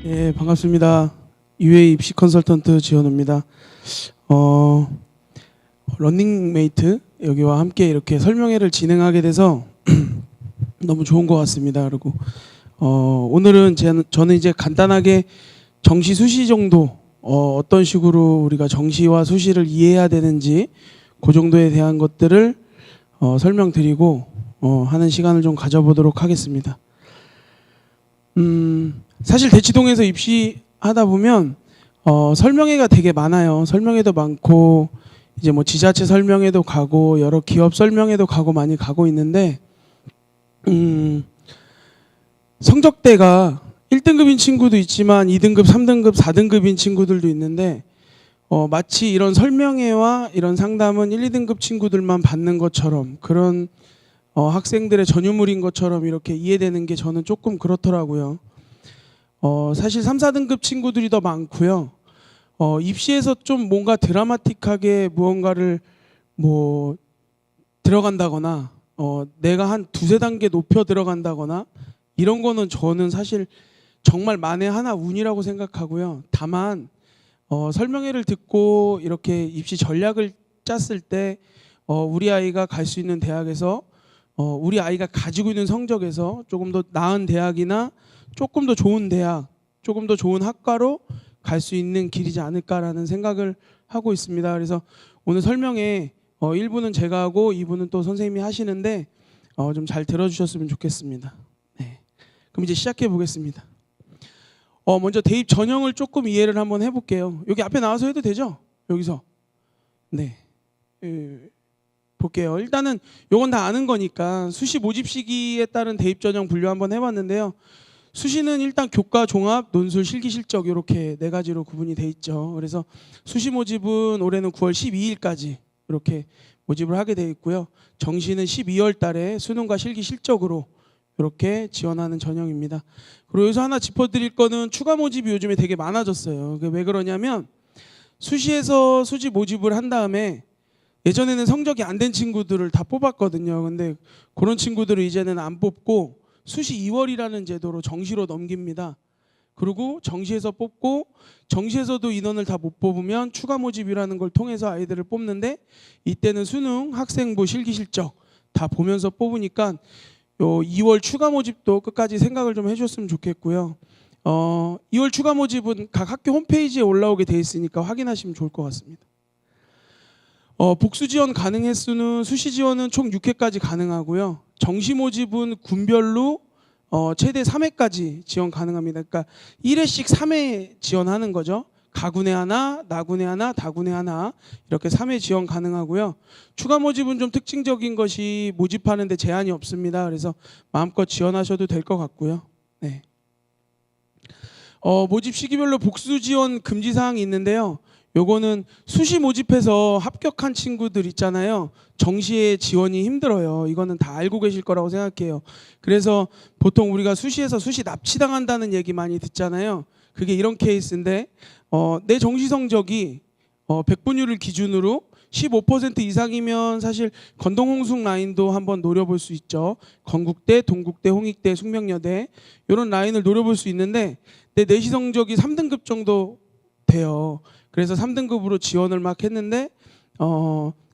예, 반갑습니다. UA 입시 컨설턴트 지현우입니다. 런닝메이트 여기와 함께 이렇게 설명회를 진행하게 돼서 너무 좋은 것 같습니다. 그리고 오늘은 저는 이제 간단하게 정시 수시 정도 어떤 식으로 우리가 정시와 수시를 이해해야 되는지 그 정도에 대한 것들을 설명드리고 하는 시간을 좀 가져보도록 하겠습니다. 사실 대치동에서 입시하다 보면 설명회가 되게 많아요. 설명회도 많고 이제 뭐 지자체 설명회도 가고 여러 기업 설명회도 가고 많이 가고 있는데 성적대가 1등급인 친구도 있지만 2등급, 3등급, 4등급인 친구들도 있는데 마치 이런 설명회와 이런 상담은 1, 2등급 친구들만 받는 것처럼 그런 학생들의 전유물인 것처럼 이렇게 이해되는 게 저는 조금 그렇더라고요. 사실 3, 4등급 친구들이 더 많고요. 입시에서 좀 뭔가 드라마틱하게 무언가를 뭐 들어간다거나 내가 한 두세 단계 높여 들어간다거나 이런 거는 저는 사실 정말 만에 하나 운이라고 생각하고요. 다만 설명회를 듣고 이렇게 입시 전략을 짰을 때 우리 아이가 갈 수 있는 대학에서 우리 아이가 가지고 있는 성적에서 조금 더 나은 대학이나 조금 더 좋은 대학, 조금 더 좋은 학과로 갈 수 있는 길이지 않을까라는 생각을 하고 있습니다. 그래서 오늘 설명회 1부는 제가 하고 2부는 또 선생님이 하시는데 좀 잘 들어주셨으면 좋겠습니다. 네. 그럼 이제 시작해 보겠습니다. 먼저 대입 전형을 조금 이해를 한번 해볼게요. 여기 앞에 나와서 해도 되죠? 여기서. 네. 볼게요. 일단은 요건 다 아는 거니까 수시 모집 시기에 따른 대입 전형 분류 한번 해봤는데요. 수시는 일단 교과, 종합, 논술, 실기, 실적 이렇게 네 가지로 구분이 돼 있죠. 그래서 수시 모집은 올해는 9월 12일까지 이렇게 모집을 하게 돼 있고요. 정시는 12월 달에 수능과 실기, 실적으로 이렇게 지원하는 전형입니다. 그리고 여기서 하나 짚어드릴 거는 추가 모집이 요즘에 되게 많아졌어요. 왜 그러냐면 수시에서 수시 모집을 한 다음에 예전에는 성적이 안 된 친구들을 다 뽑았거든요. 근데 그런 친구들을 이제는 안 뽑고 수시 2월이라는 제도로 정시로 넘깁니다. 그리고 정시에서 뽑고 정시에서도 인원을 다 못 뽑으면 추가 모집이라는 걸 통해서 아이들을 뽑는데 이때는 수능, 학생부, 실기, 실적 다 보면서 뽑으니까 요 2월 추가 모집도 끝까지 생각을 좀 해줬으면 좋겠고요. 2월 추가 모집은 각 학교 홈페이지에 올라오게 돼 있으니까 확인하시면 좋을 것 같습니다. 복수 지원 가능 횟수는 수시 지원은 총 6회까지 가능하고요. 정시 모집은 군별로 최대 3회까지 지원 가능합니다. 그러니까 1회씩 3회 지원하는 거죠. 가군에 하나, 나군에 하나, 다군에 하나 이렇게 3회 지원 가능하고요. 추가 모집은 좀 특징적인 것이 모집하는데 제한이 없습니다. 그래서 마음껏 지원하셔도 될 것 같고요. 네. 모집 시기별로 복수 지원 금지 사항이 있는데요. 요거는 수시 모집해서 합격한 친구들 있잖아요. 정시에 지원이 힘들어요. 이거는 다 알고 계실 거라고 생각해요. 그래서 보통 우리가 수시에서 수시 납치당한다는 얘기 많이 듣잖아요. 그게 이런 케이스인데 내 정시 성적이 100분율을 기준으로 15% 이상이면 사실 건동홍숙 라인도 한번 노려볼 수 있죠. 건국대, 동국대, 홍익대, 숙명여대 이런 라인을 노려볼 수 있는데 내 내시 성적이 3등급 정도 돼요. 그래서 3등급으로 지원을 막 했는데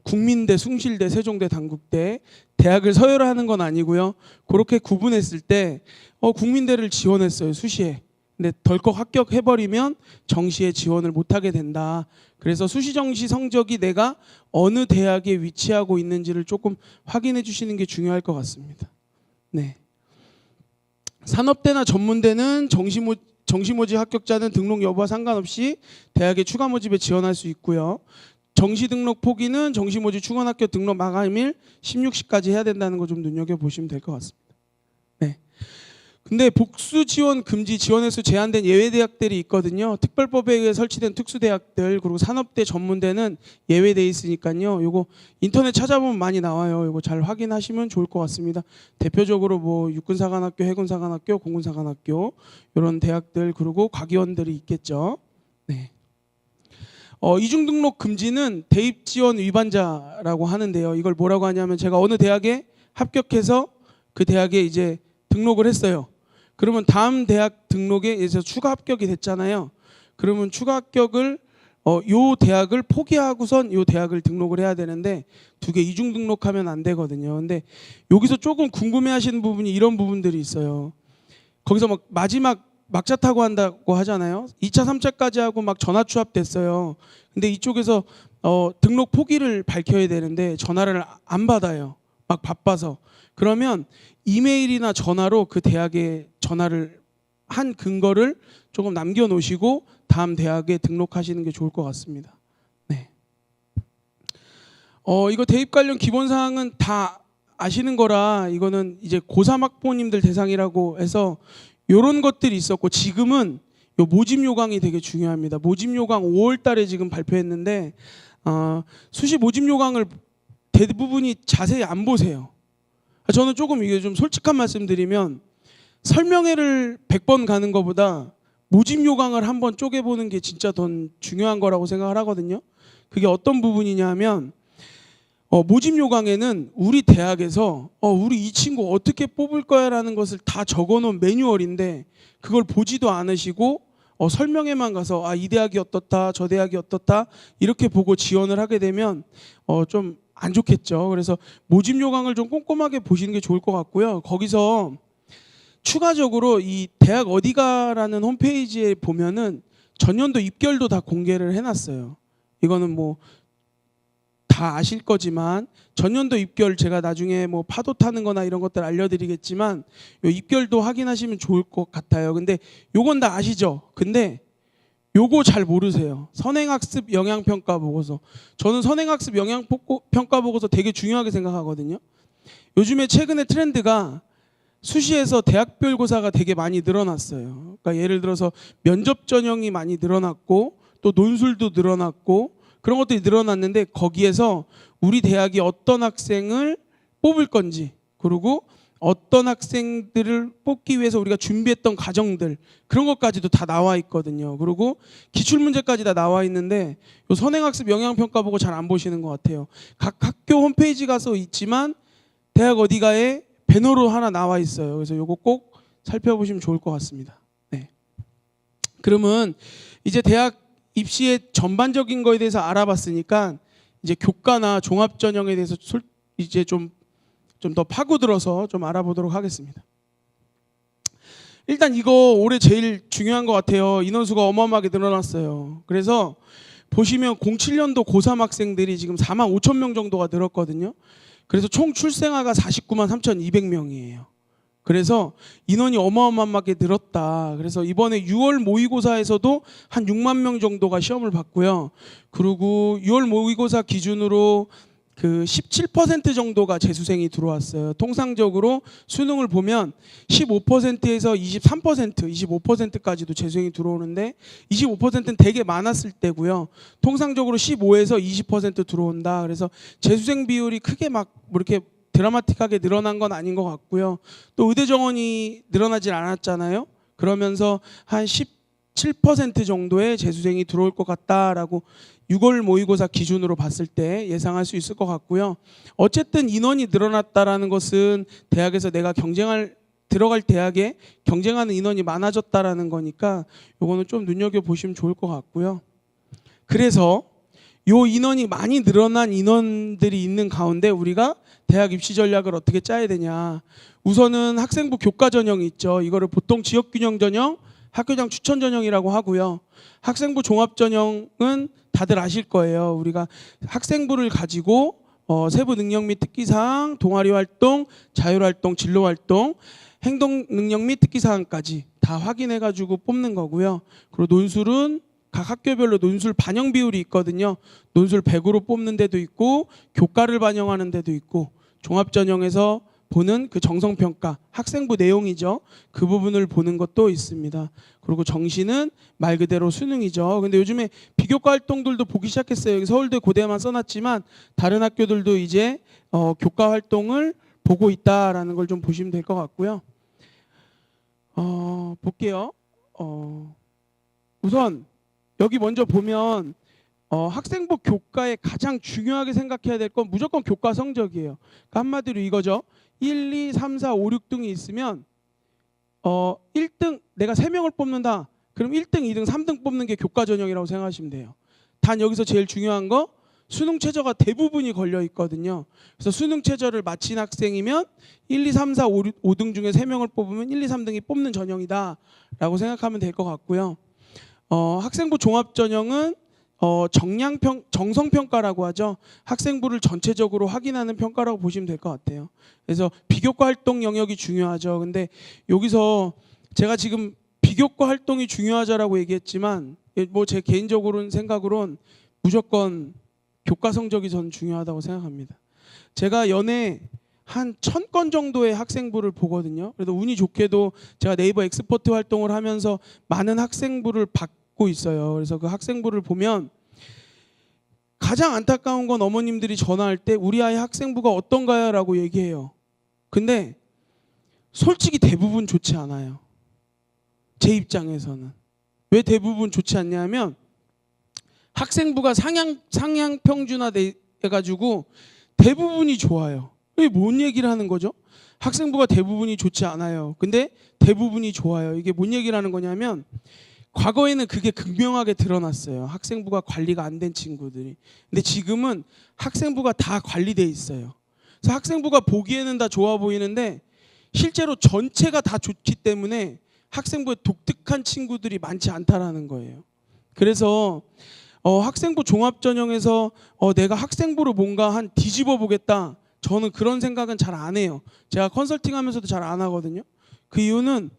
국민대, 숭실대, 세종대, 단국대 대학을 서열화하는 건 아니고요. 그렇게 구분했을 때 국민대를 지원했어요. 수시에. 근데 덜컥 합격해버리면 정시에 지원을 못하게 된다. 그래서 수시 정시 성적이 내가 어느 대학에 위치하고 있는지를 조금 확인해 주시는 게 중요할 것 같습니다. 네. 산업대나 전문대는 정시 모집 합격자는 등록 여부와 상관없이 대학의 추가 모집에 지원할 수 있고요. 정시 등록 포기는 정시 모집 충원학교 등록 마감일 16시까지 해야 된다는 거 좀 눈여겨보시면 될 것 같습니다. 네. 근데 복수 지원 금지 지원 횟수 제한된 예외 대학들이 있거든요. 특별법에 의해 설치된 특수 대학들 그리고 산업대 전문대는 예외돼 있으니까요. 요거 인터넷 찾아보면 많이 나와요. 요거 잘 확인하시면 좋을 것 같습니다. 대표적으로 뭐 육군사관학교, 해군사관학교, 공군사관학교 이런 대학들 그리고 과기원들이 있겠죠. 네. 이중 등록 금지는 대입 지원 위반자라고 하는데요. 이걸 뭐라고 하냐면 제가 어느 대학에 합격해서 그 대학에 이제 등록을 했어요. 그러면 다음 대학 등록에서 추가 합격이 됐잖아요. 그러면 추가 합격을 요 대학을 포기하고선 요 대학을 등록을 해야 되는데 두 개 이중 등록하면 안 되거든요. 근데 여기서 조금 궁금해하시는 부분이 이런 부분들이 있어요. 거기서 막 마지막 막차 타고 한다고 하잖아요. 2차, 3차까지 하고 막 전화 추합됐어요. 근데 이쪽에서 등록 포기를 밝혀야 되는데 전화를 안 받아요. 막 바빠서. 그러면 이메일이나 전화로 그 대학에 전화를 한 근거를 조금 남겨놓으시고 다음 대학에 등록하시는 게 좋을 것 같습니다. 네. 이거 대입 관련 기본 사항은 다 아시는 거라 이거는 이제 고3 학부모님들 대상이라고 해서 이런 것들이 있었고 지금은 요 모집 요강이 되게 중요합니다. 모집 요강 5월 달에 지금 발표했는데 수시 모집 요강을 대부분이 자세히 안 보세요. 저는 조금 이게 좀 솔직한 말씀드리면 설명회를 100번 가는 것보다 모집 요강을 한번 쪼개보는 게 진짜 더 중요한 거라고 생각을 하거든요. 그게 어떤 부분이냐면 모집 요강에는 우리 대학에서 우리 이 친구 어떻게 뽑을 거야라는 것을 다 적어놓은 매뉴얼인데 그걸 보지도 않으시고 설명회만 가서 이 대학이 어떻다 저 대학이 어떻다 이렇게 보고 지원을 하게 되면 좀 안 좋겠죠. 그래서 모집 요강을 좀 꼼꼼하게 보시는 게 좋을 것 같고요. 거기서 추가적으로 이 대학 어디가라는 홈페이지에 보면은 전년도 입결도 다 공개를 해놨어요. 이거는 뭐 다 아실 거지만 전년도 입결 제가 나중에 뭐 파도 타는 거나 이런 것들 알려드리겠지만 요 입결도 확인하시면 좋을 것 같아요. 근데 요건 다 아시죠? 근데 요거 잘 모르세요. 선행학습 영향평가 보고서. 저는 선행학습 영향평가 보고서 되게 중요하게 생각하거든요. 요즘에 최근에 트렌드가 수시에서 대학별고사가 되게 많이 늘어났어요. 그러니까 예를 들어서 면접 전형이 많이 늘어났고 또 논술도 늘어났고 그런 것들이 늘어났는데 거기에서 우리 대학이 어떤 학생을 뽑을 건지 그리고 어떤 학생들을 뽑기 위해서 우리가 준비했던 과정들 그런 것까지도 다 나와 있거든요. 그리고 기출문제까지 다 나와 있는데 요 선행학습 영향평가 보고 잘 안 보시는 것 같아요. 각 학교 홈페이지 가서 있지만 대학 어디가에 배너로 하나 나와 있어요. 그래서 요거 꼭 살펴보시면 좋을 것 같습니다. 네. 그러면 이제 대학 입시의 전반적인 거에 대해서 알아봤으니까 이제 교과나 종합 전형에 대해서 이제 좀 더 파고들어서 좀 알아보도록 하겠습니다. 일단 이거 올해 제일 중요한 것 같아요. 인원수가 어마어마하게 늘어났어요. 그래서 보시면 07년도 고3 학생들이 지금 4만 5천 명 정도가 늘었거든요. 그래서 총 출생아가 49만 3,200명이에요. 그래서 인원이 어마어마하게 늘었다. 그래서 이번에 6월 모의고사에서도 한 6만 명 정도가 시험을 봤고요. 그리고 6월 모의고사 기준으로 그 17% 정도가 재수생이 들어왔어요. 통상적으로 수능을 보면 15%에서 23%, 25%까지도 재수생이 들어오는데 25%는 되게 많았을 때고요. 통상적으로 15에서 20% 들어온다. 그래서 재수생 비율이 크게 막 뭐 이렇게 드라마틱하게 늘어난 건 아닌 것 같고요. 또 의대 정원이 늘어나질 않았잖아요. 그러면서 한 17% 정도의 재수생이 들어올 것 같다라고 6월 모의고사 기준으로 봤을 때 예상할 수 있을 것 같고요. 어쨌든 인원이 늘어났다라는 것은 대학에서 내가 들어갈 대학에 경쟁하는 인원이 많아졌다라는 거니까 요거는 좀 눈여겨보시면 좋을 것 같고요. 그래서 요 인원이 많이 늘어난 인원들이 있는 가운데 우리가 대학 입시 전략을 어떻게 짜야 되냐. 우선은 학생부 교과 전형이 있죠. 이거를 보통 지역균형 전형, 학교장 추천 전형이라고 하고요. 학생부 종합 전형은 다들 아실 거예요. 우리가 학생부를 가지고 세부 능력 및 특기사항, 동아리 활동, 자율활동, 진로활동, 행동 능력 및 특기사항까지 다 확인해가지고 뽑는 거고요. 그리고 논술은 각 학교별로 논술 반영 비율이 있거든요. 논술 100으로 뽑는 데도 있고 교과를 반영하는 데도 있고 종합전형에서 보는 그 정성평가, 학생부 내용이죠. 그 부분을 보는 것도 있습니다. 그리고 정시는 말 그대로 수능이죠. 근데 요즘에 비교과 활동들도 보기 시작했어요. 여기 서울대 고대만 써놨지만 다른 학교들도 이제 교과 활동을 보고 있다라는 걸 좀 보시면 될 것 같고요. 볼게요. 우선 여기 먼저 보면 학생부 교과에 가장 중요하게 생각해야 될 건 무조건 교과 성적이에요. 그러니까 한마디로 이거죠. 1, 2, 3, 4, 5, 6 등이 있으면 1등 내가 3명을 뽑는다. 그럼 1등, 2등, 3등 뽑는 게 교과 전형이라고 생각하시면 돼요. 단 여기서 제일 중요한 거 수능 최저가 대부분이 걸려 있거든요. 그래서 수능 최저를 마친 학생이면 1, 2, 3, 4, 5등 중에 3명을 뽑으면 1, 2, 3등이 뽑는 전형이다라고 생각하면 될 것 같고요. 학생부 종합 전형은 정성평가라고 하죠. 학생부를 전체적으로 확인하는 평가라고 보시면 될 것 같아요. 그래서 비교과 활동 영역이 중요하죠. 근데 여기서 제가 지금 비교과 활동이 중요하자라고 얘기했지만 뭐 제 개인적으로는 생각으론 무조건 교과 성적이 전 중요하다고 생각합니다. 제가 연에 한 1000건 정도의 학생부를 보거든요. 그래도 운이 좋게도 제가 네이버 엑스퍼트 활동을 하면서 많은 학생부를 받고 있어요. 그래서 그 학생부를 보면 가장 안타까운 건 어머님들이 전화할 때 우리 아이 학생부가 어떤가요? 라고 얘기해요. 근데 솔직히 대부분 좋지 않아요. 제 입장에서는. 왜 대부분 좋지 않냐면 학생부가 상향 평준화돼 가지고 대부분이 좋아요. 이게 뭔 얘기를 하는 거죠? 학생부가 대부분이 좋지 않아요. 근데 대부분이 좋아요. 이게 뭔 얘기를 하는 거냐면 과거에는 그게 극명하게 드러났어요. 학생부가 관리가 안 된 친구들이. 근데 지금은 학생부가 다 관리돼 있어요. 그래서 학생부가 보기에는 다 좋아 보이는데 실제로 전체가 다 좋기 때문에 학생부에 독특한 친구들이 많지 않다라는 거예요. 그래서 학생부 종합전형에서 내가 학생부로 뭔가 한 뒤집어 보겠다. 저는 그런 생각은 잘 안 해요. 제가 컨설팅 하면서도 잘 안 하거든요. 그 이유는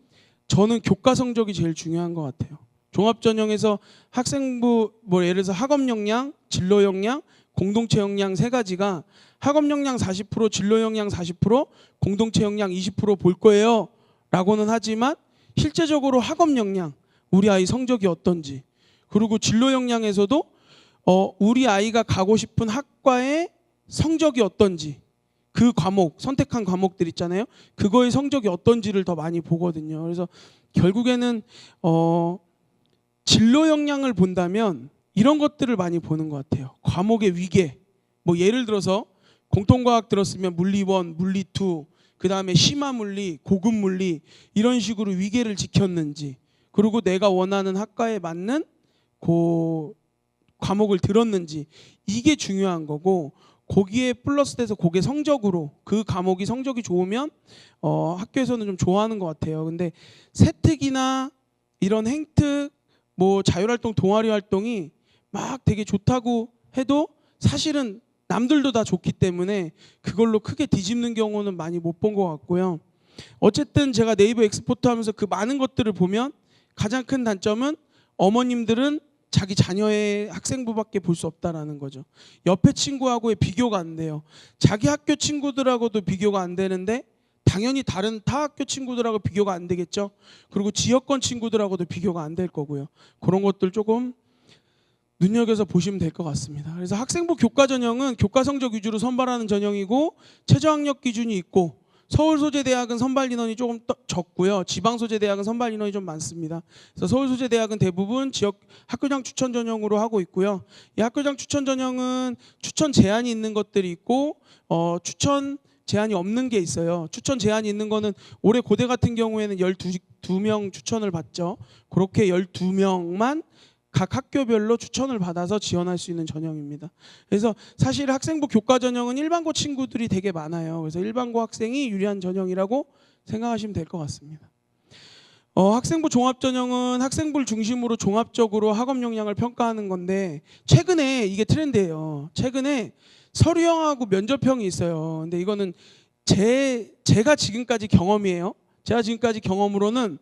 저는 교과 성적이 제일 중요한 것 같아요. 종합전형에서 학생부 뭐 예를 들어서 학업 역량, 진로 역량, 공동체 역량 세 가지가 학업 역량 40%, 진로 역량 40%, 공동체 역량 20% 볼 거예요. 라고는 하지만 실제적으로 학업 역량, 우리 아이 성적이 어떤지, 그리고 진로 역량에서도 우리 아이가 가고 싶은 학과의 성적이 어떤지, 그 과목, 선택한 과목들 있잖아요. 그거의 성적이 어떤지를 더 많이 보거든요. 그래서 결국에는 진로 역량을 본다면 이런 것들을 많이 보는 것 같아요. 과목의 위계. 뭐 예를 들어서 공통과학 들었으면 물리 1, 물리 2, 그 다음에 심화 물리, 고급 물리 이런 식으로 위계를 지켰는지, 그리고 내가 원하는 학과에 맞는 그 과목을 들었는지, 이게 중요한 거고, 거기에 플러스돼서 그게 성적으로 그 과목이 성적이 좋으면 학교에서는 좀 좋아하는 것 같아요. 근데 세특이나 이런 행특, 뭐 자율활동, 동아리 활동이 막 되게 좋다고 해도 사실은 남들도 다 좋기 때문에 그걸로 크게 뒤집는 경우는 많이 못 본 것 같고요. 어쨌든 제가 네이버 엑스포트 하면서 그 많은 것들을 보면 가장 큰 단점은 어머님들은 자기 자녀의 학생부밖에 볼 수 없다라는 거죠. 옆에 친구하고의 비교가 안 돼요. 자기 학교 친구들하고도 비교가 안 되는데 당연히 다른 타 학교 친구들하고 비교가 안 되겠죠. 그리고 지역권 친구들하고도 비교가 안 될 거고요. 그런 것들 조금 눈여겨서 보시면 될 것 같습니다. 그래서 학생부 교과 전형은 교과 성적 위주로 선발하는 전형이고 최저학력 기준이 있고, 서울 소재 대학은 선발 인원이 조금 적고요. 지방 소재 대학은 선발 인원이 좀 많습니다. 그래서 서울 소재 대학은 대부분 지역 학교장 추천 전형으로 하고 있고요. 이 학교장 추천 전형은 추천 제한이 있는 것들이 있고 추천 제한이 없는 게 있어요. 추천 제한이 있는 거는 올해 고대 같은 경우에는 12명 추천을 받죠. 그렇게 12명만 각 학교별로 추천을 받아서 지원할 수 있는 전형입니다. 그래서 사실 학생부 교과 전형은 일반고 친구들이 되게 많아요. 그래서 일반고 학생이 유리한 전형이라고 생각하시면 될 것 같습니다. 학생부 종합 전형은 학생부를 중심으로 종합적으로 학업 역량을 평가하는 건데, 최근에 이게 트렌드예요. 최근에 서류형하고 면접형이 있어요. 근데 이거는 제가 지금까지 경험이에요. 제가 지금까지 경험으로는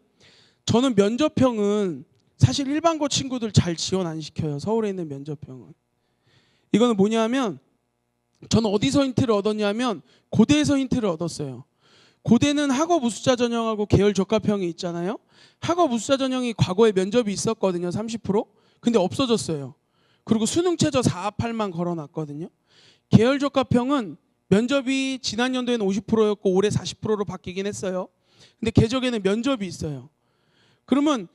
저는 면접형은 사실 일반고 친구들 잘 지원 안 시켜요. 서울에 있는 면접형은. 이거는 뭐냐면 저는 어디서 힌트를 얻었냐면 고대에서 힌트를 얻었어요. 고대는 학업 우수자 전형하고 계열 적합형이 있잖아요. 학업 우수자 전형이 과거에 면접이 있었거든요. 30%. 근데 없어졌어요. 그리고 수능 최저 4, 8만 걸어놨거든요. 계열 적합형은 면접이 지난 연도에는 50%였고 올해 40%로 바뀌긴 했어요. 근데 계적에는 면접이 있어요. 그러면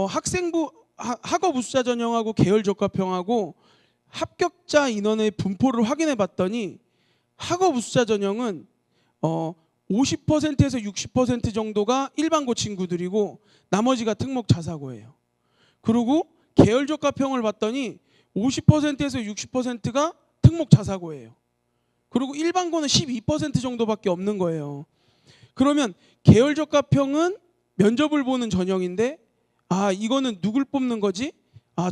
학생부 학업 우수자 전형하고 계열 적합형하고 합격자 인원의 분포를 확인해 봤더니 학업 우수자 전형은 50%에서 60% 정도가 일반고 친구들이고 나머지가 특목 자사고예요. 그리고 계열적합형을 봤더니 50%에서 60%가 특목 자사고예요. 그리고 일반고는 12% 정도밖에 없는 거예요. 그러면 계열적합형은 면접을 보는 전형인데 이거는 누굴 뽑는 거지?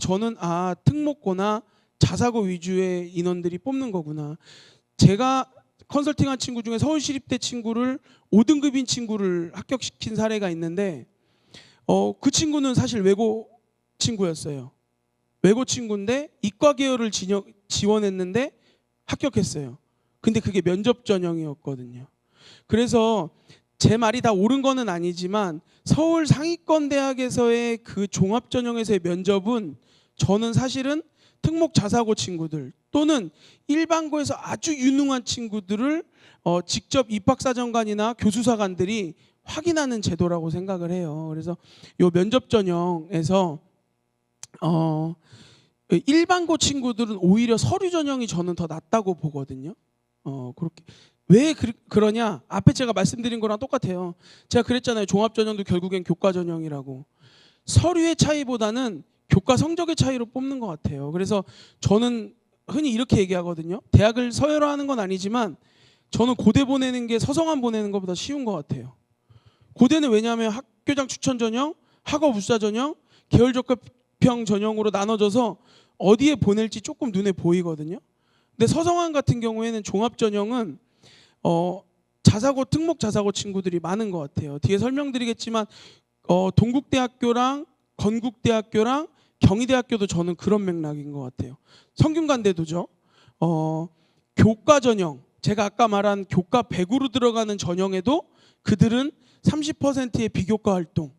저는 특목고나 자사고 위주의 인원들이 뽑는 거구나. 제가 컨설팅한 친구 중에 서울시립대 친구를 5등급인 친구를 합격시킨 사례가 있는데 그 친구는 사실 외고 친구였어요. 외고 친구인데 이과 계열을 지원했는데 합격했어요. 근데 그게 면접 전형이었거든요. 그래서 제 말이 다 옳은 거는 아니지만 서울 상위권 대학에서의 그 종합 전형에서의 면접은 저는 사실은 특목 자사고 친구들 또는 일반고에서 아주 유능한 친구들을 직접 입학사정관이나 교수사관들이 확인하는 제도라고 생각을 해요. 그래서 이 면접 전형에서 일반고 친구들은 오히려 서류 전형이 저는 더 낫다고 보거든요. 그렇게 왜 그러냐? 앞에 제가 말씀드린 거랑 똑같아요. 제가 그랬잖아요. 종합 전형도 결국엔 교과 전형이라고. 서류의 차이보다는 교과 성적의 차이로 뽑는 것 같아요. 그래서 저는 흔히 이렇게 얘기하거든요. 대학을 서열화하는 건 아니지만 저는 고대 보내는 게 서성한 보내는 것보다 쉬운 것 같아요. 고대는 왜냐하면 학교장 추천 전형, 학업 우수자 전형, 계열적합형 전형으로 나눠져서 어디에 보낼지 조금 눈에 보이거든요. 근데 서성한 같은 경우에는 종합 전형은 자사고, 특목 자사고 친구들이 많은 것 같아요. 뒤에 설명드리겠지만 동국대학교랑 건국대학교랑 경희대학교도 저는 그런 맥락인 것 같아요. 성균관대도죠. 교과 전형, 제가 아까 말한 교과 100으로 들어가는 전형에도 그들은 30%의 비교과 활동,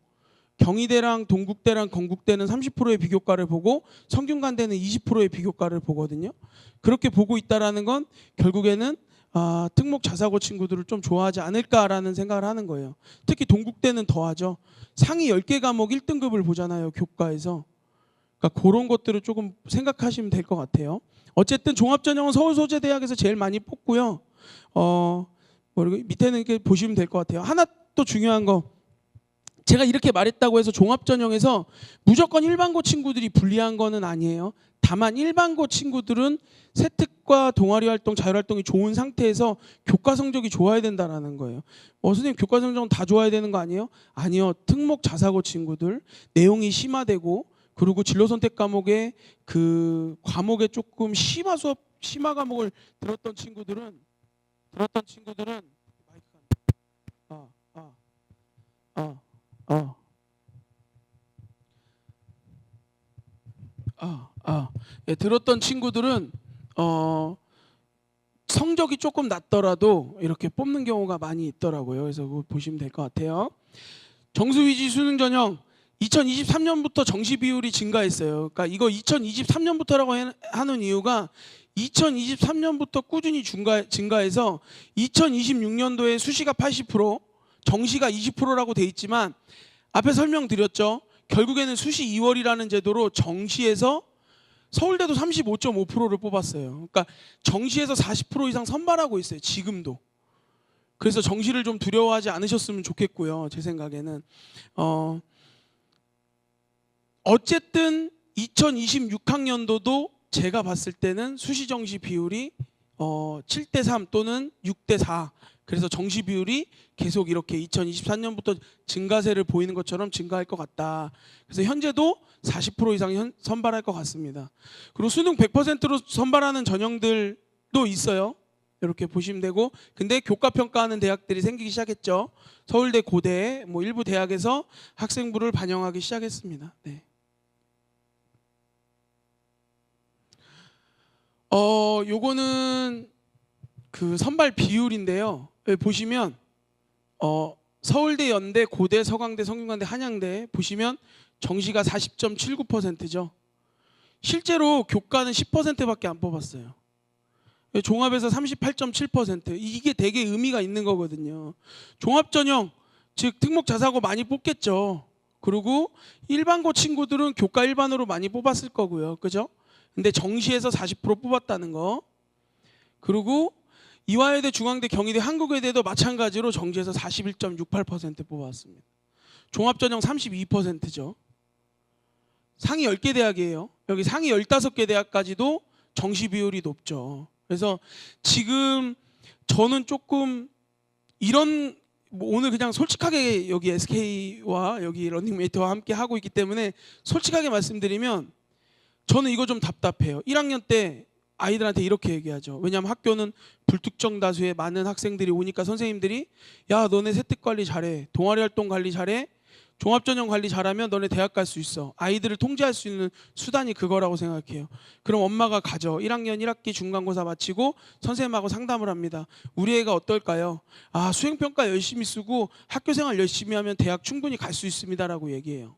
경희대랑 동국대랑 건국대는 30%의 비교과를 보고 성균관대는 20%의 비교과를 보거든요. 그렇게 보고 있다라는 건 결국에는 특목 자사고 친구들을 좀 좋아하지 않을까라는 생각을 하는 거예요. 특히 동국대는 더하죠. 상위 10개 과목 1등급을 보잖아요. 교과에서. 그러니까 그런 것들을 조금 생각하시면 될 것 같아요. 어쨌든 종합전형은 서울소재대학에서 제일 많이 뽑고요. 밑에는 이렇게 보시면 될 것 같아요. 하나 또 중요한 거, 제가 이렇게 말했다고 해서 종합전형에서 무조건 일반고 친구들이 불리한 거는 아니에요. 다만 일반고 친구들은 세특과 동아리 활동, 자율활동이 좋은 상태에서 교과 성적이 좋아야 된다는 거예요. 선생님 교과 성적은 다 좋아야 되는 거 아니에요? 아니요. 특목 자사고 친구들 내용이 심화되고 그리고 진로 선택 과목에 그 과목에 조금 심화 과목을 들었던 친구들은 들었던 친구들은 성적이 조금 낮더라도 이렇게 뽑는 경우가 많이 있더라고요. 그래서 그거 보시면 될 것 같아요. 정수위지 수능 전형 2023년부터 정시 비율이 증가했어요. 그러니까 이거 2023년부터라고 하는 이유가 2023년부터 꾸준히 증가해서 2026년도에 수시가 80%, 정시가 20%라고 돼 있지만 앞에 설명드렸죠. 결국에는 수시 2월이라는 제도로 정시에서 서울대도 35.5%를 뽑았어요. 그러니까 정시에서 40% 이상 선발하고 있어요. 지금도. 그래서 정시를 좀 두려워하지 않으셨으면 좋겠고요. 제 생각에는. 어쨌든 2026학년도도 제가 봤을 때는 수시 정시 비율이 7대3 또는 6대4, 그래서 정시 비율이 계속 이렇게 2024년부터 증가세를 보이는 것처럼 증가할 것 같다. 그래서 현재도 40% 이상 선발할 것 같습니다. 그리고 수능 100%로 선발하는 전형들도 있어요. 이렇게 보시면 되고, 근데 교과 평가하는 대학들이 생기기 시작했죠. 서울대, 고대, 일부 대학에서 학생부를 반영하기 시작했습니다. 네. 요거는 그 선발 비율인데요. 여기 보시면 서울대, 연대, 고대, 서강대, 성균관대, 한양대 보시면 정시가 40.79%죠. 실제로 교과는 10%밖에 안 뽑았어요. 종합에서 38.7%. 이게 되게 의미가 있는 거거든요. 종합전형, 즉 특목 자사고 많이 뽑겠죠. 그리고 일반고 친구들은 교과 일반으로 많이 뽑았을 거고요. 그죠? 근데 정시에서 40% 뽑았다는 거. 그리고 이화여대, 중앙대, 경희대, 한국외대도 마찬가지로 정시에서 41.68% 뽑아왔습니다. 종합전형 32%죠. 상위 10개 대학이에요. 여기 상위 15개 대학까지도 정시 비율이 높죠. 그래서 지금 저는 조금 이런 오늘 그냥 솔직하게 여기 SK와 여기 런닝메이트와 함께 하고 있기 때문에 솔직하게 말씀드리면 저는 이거 좀 답답해요. 1학년 때 아이들한테 이렇게 얘기하죠. 왜냐하면 학교는 불특정 다수의 많은 학생들이 오니까 선생님들이 야 너네 세특 관리 잘해, 동아리 활동 관리 잘해, 종합전형 관리 잘하면 너네 대학 갈 수 있어. 아이들을 통제할 수 있는 수단이 그거라고 생각해요. 그럼 엄마가 가죠. 1학년 1학기 중간고사 마치고 선생님하고 상담을 합니다. 우리 애가 어떨까요? 아 수행평가 열심히 쓰고 학교생활 열심히 하면 대학 충분히 갈 수 있습니다라고 얘기해요.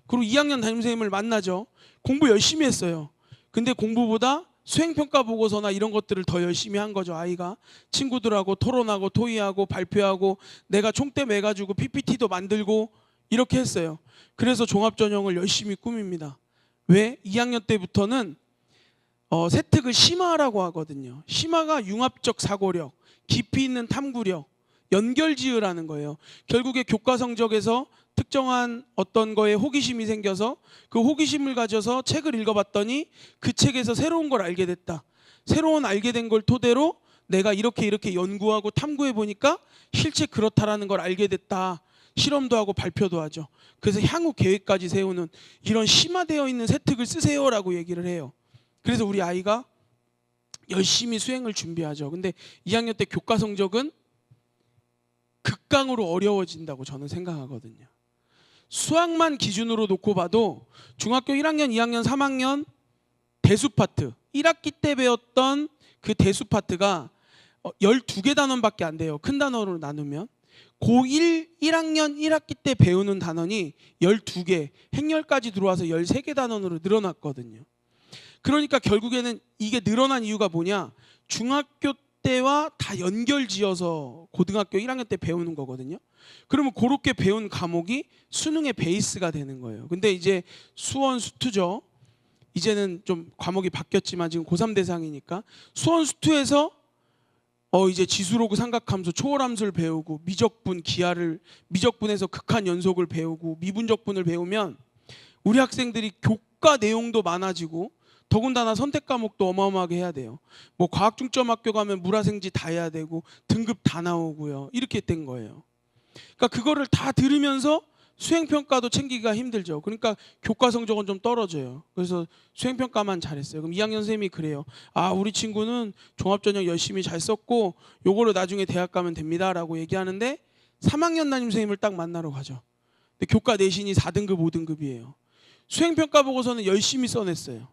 그리고 2학년 담임선생님을 만나죠. 공부 열심히 했어요. 근데 공부보다 수행평가 보고서나 이런 것들을 더 열심히 한 거죠. 아이가 친구들하고 토론하고 토의하고 발표하고 내가 총대 매가지고 PPT도 만들고 이렇게 했어요. 그래서 종합전형을 열심히 꾸밉니다. 왜? 2학년 때부터는 세특을 심화라고 하거든요. 심화가 융합적 사고력, 깊이 있는 탐구력, 연결지으라는 거예요. 결국에 교과 성적에서 특정한 어떤 거에 호기심이 생겨서 그 호기심을 가져서 책을 읽어봤더니 그 책에서 새로운 걸 알게 됐다. 새로운 알게 된 걸 토대로 내가 이렇게 연구하고 탐구해 보니까 실제 그렇다라는 걸 알게 됐다. 실험도 하고 발표도 하죠. 그래서 향후 계획까지 세우는 이런 심화되어 있는 세특을 쓰세요라고 얘기를 해요. 그래서 우리 아이가 열심히 수행을 준비하죠. 근데 2학년 때 교과 성적은 극강으로 어려워진다고 저는 생각하거든요. 수학만 기준으로 놓고 봐도 중학교 1학년, 2학년, 3학년 대수 파트 1학기 때 배웠던 그 대수 파트가 12개 단원밖에 안 돼요. 큰 단원으로 나누면. 고1 1학년 1학기 때 배우는 단원이 12개, 행렬까지 들어와서 13개 단원으로 늘어났거든요. 그러니까 결국에는 이게 늘어난 이유가 뭐냐? 중학교 때와 다 연결지어서 고등학교 1학년 때 배우는 거거든요. 그러면 그렇게 배운 과목이 수능의 베이스가 되는 거예요. 근데 이제 수원 수투죠. 이제는 좀 과목이 바뀌었지만 지금 고3 대상이니까 수원 수투에서 이제 지수로그 삼각함수 초월함수를 배우고 미적분 기하를 미적분에서 극한 연속을 배우고 미분적분을 배우면 우리 학생들이 교과 내용도 많아지고 더군다나 선택 과목도 어마어마하게 해야 돼요. 뭐 과학 중점 학교 가면 물화생지 다 해야 되고 등급 다 나오고요. 이렇게 된 거예요. 그러니까 그거를 다 들으면서 수행평가도 챙기기가 힘들죠. 그러니까 교과 성적은 좀 떨어져요. 그래서 수행평가만 잘했어요. 그럼 2학년 선생님이 그래요. 아 우리 친구는 종합전형 열심히 잘 썼고 요거로 나중에 대학 가면 됩니다 라고 얘기하는데 3학년 담임 선생님을 딱 만나러 가죠. 근데 교과 내신이 4등급 5등급이에요. 수행평가 보고서는 열심히 써냈어요.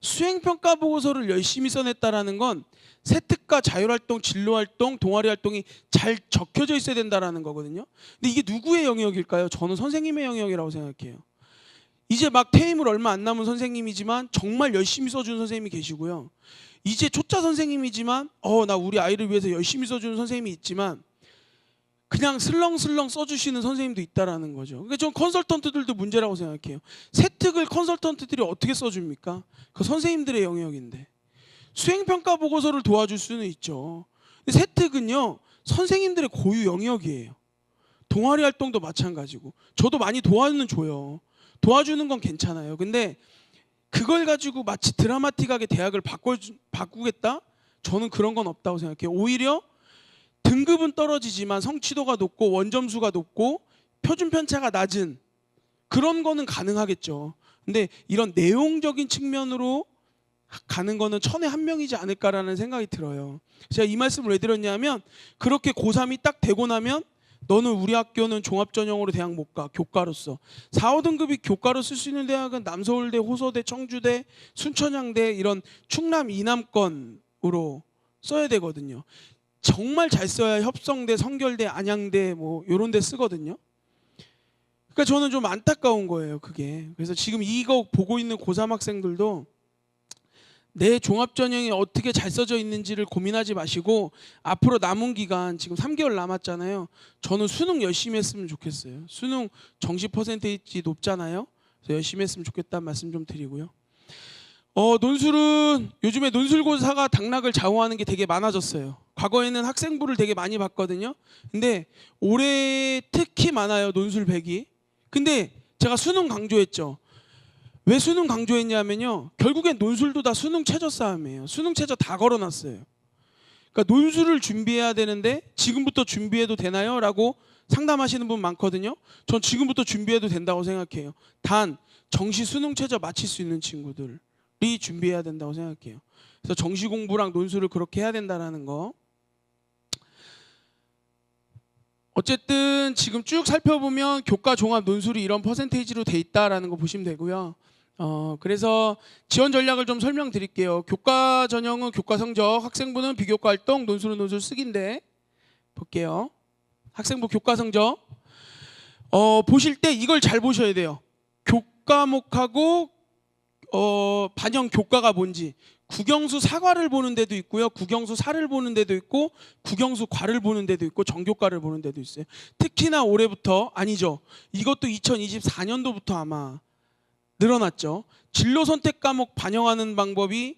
수행평가 보고서를 열심히 써냈다라는 건 세특과 자율활동, 진로활동, 동아리활동이 잘 적혀져 있어야 된다는 거거든요. 근데 이게 누구의 영역일까요? 저는 선생님의 영역이라고 생각해요. 이제 막 퇴임을 얼마 안 남은 선생님이지만 정말 열심히 써준 선생님이 계시고요. 이제 초짜 선생님이지만 나 우리 아이를 위해서 열심히 써주는 선생님이 있지만 그냥 슬렁슬렁 써주시는 선생님도 있다라는 거죠. 그러니까 전 컨설턴트들도 문제라고 생각해요. 세특을 컨설턴트들이 어떻게 써줍니까? 그 선생님들의 영역인데. 수행평가 보고서를 도와줄 수는 있죠. 근데 세특은요 선생님들의 고유 영역이에요. 동아리 활동도 마찬가지고 저도 많이 도와는 줘요. 도와주는 건 괜찮아요. 근데 그걸 가지고 마치 드라마틱하게 대학을 바꾸겠다? 저는 그런 건 없다고 생각해요. 오히려 등급은 떨어지지만 성취도가 높고 원점수가 높고 표준 편차가 낮은 그런 거는 가능하겠죠. 근데 이런 내용적인 측면으로 가는 거는 천에 한 명이지 않을까라는 생각이 들어요. 제가 이 말씀을 왜 드렸냐면 그렇게 고3이 딱 되고 나면 너는 우리 학교는 종합전형으로 대학 못 가. 교과로서 4, 5등급이 교과로 쓸 수 있는 대학은 남서울대, 호서대, 청주대, 순천향대 이런 충남 이남권으로 써야 되거든요. 정말 잘 써야 협성대, 성결대, 안양대 뭐 이런 데 쓰거든요. 그러니까 저는 좀 안타까운 거예요 그게. 그래서 지금 이거 보고 있는 고3 학생들도 내 종합전형이 어떻게 잘 써져 있는지를 고민하지 마시고 앞으로 남은 기간 지금 3개월 남았잖아요. 저는 수능 열심히 했으면 좋겠어요. 수능 정시 퍼센테이지 높잖아요. 그래서 열심히 했으면 좋겠다는 말씀 좀 드리고요. 논술은 요즘에 논술고사가 당락을 좌우하는 게 되게 많아졌어요. 과거에는 학생부를 되게 많이 봤거든요. 근데 올해 특히 많아요, 논술 100이. 근데 제가 수능 강조했죠. 왜 수능 강조했냐면요. 결국엔 논술도 다 수능 최저 싸움이에요. 수능 최저 다 걸어놨어요. 그러니까 논술을 준비해야 되는데 지금부터 준비해도 되나요? 라고 상담하시는 분 많거든요. 전 지금부터 준비해도 된다고 생각해요. 단 정시 수능 최저 맞힐 수 있는 친구들이 준비해야 된다고 생각해요. 그래서 정시 공부랑 논술을 그렇게 해야 된다는 거. 어쨌든 지금 쭉 살펴보면 교과 종합 논술이 이런 퍼센테이지로 돼 있다라는 거 보시면 되고요. 그래서 지원 전략을 좀 설명드릴게요. 교과 전형은 교과 성적, 학생부는 비교과 활동, 논술은 논술 쓰기인데 볼게요. 학생부 교과 성적 보실 때 이걸 잘 보셔야 돼요. 교과목하고 반영 교과가 뭔지. 국영수 사과를 보는 데도 있고요. 국영수 사를 보는 데도 있고 국영수 과를 보는 데도 있고 정교과를 보는 데도 있어요. 특히나 올해부터 아니죠. 이것도 2024년도부터 아마 늘어났죠. 진로 선택 과목 반영하는 방법이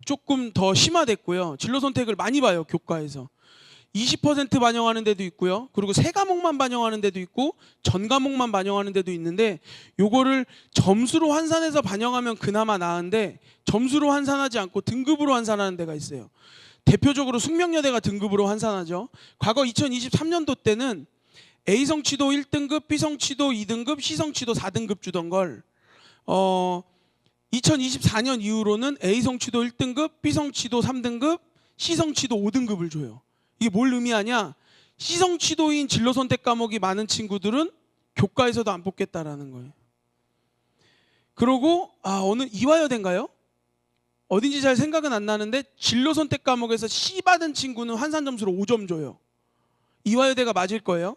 조금 더 심화됐고요. 진로 선택을 많이 봐요. 교과에서. 20% 반영하는 데도 있고요. 그리고 세 과목만 반영하는 데도 있고 전 과목만 반영하는 데도 있는데 요거를 점수로 환산해서 반영하면 그나마 나은데 점수로 환산하지 않고 등급으로 환산하는 데가 있어요. 대표적으로 숙명여대가 등급으로 환산하죠. 과거 2023년도 때는 A성취도 1등급, B성취도 2등급, C성취도 4등급 주던 걸 2024년 이후로는 A성취도 1등급, B성취도 3등급, C성취도 5등급을 줘요. 이게 뭘 의미하냐? C성취도인 진로 선택 과목이 많은 친구들은 교과에서도 안 뽑겠다라는 거예요. 그러고 어느 이화여대인가요? 어딘지 잘 생각은 안 나는데 진로 선택 과목에서 C 받은 친구는 환산 점수로 5점 줘요. 이화여대가 맞을 거예요.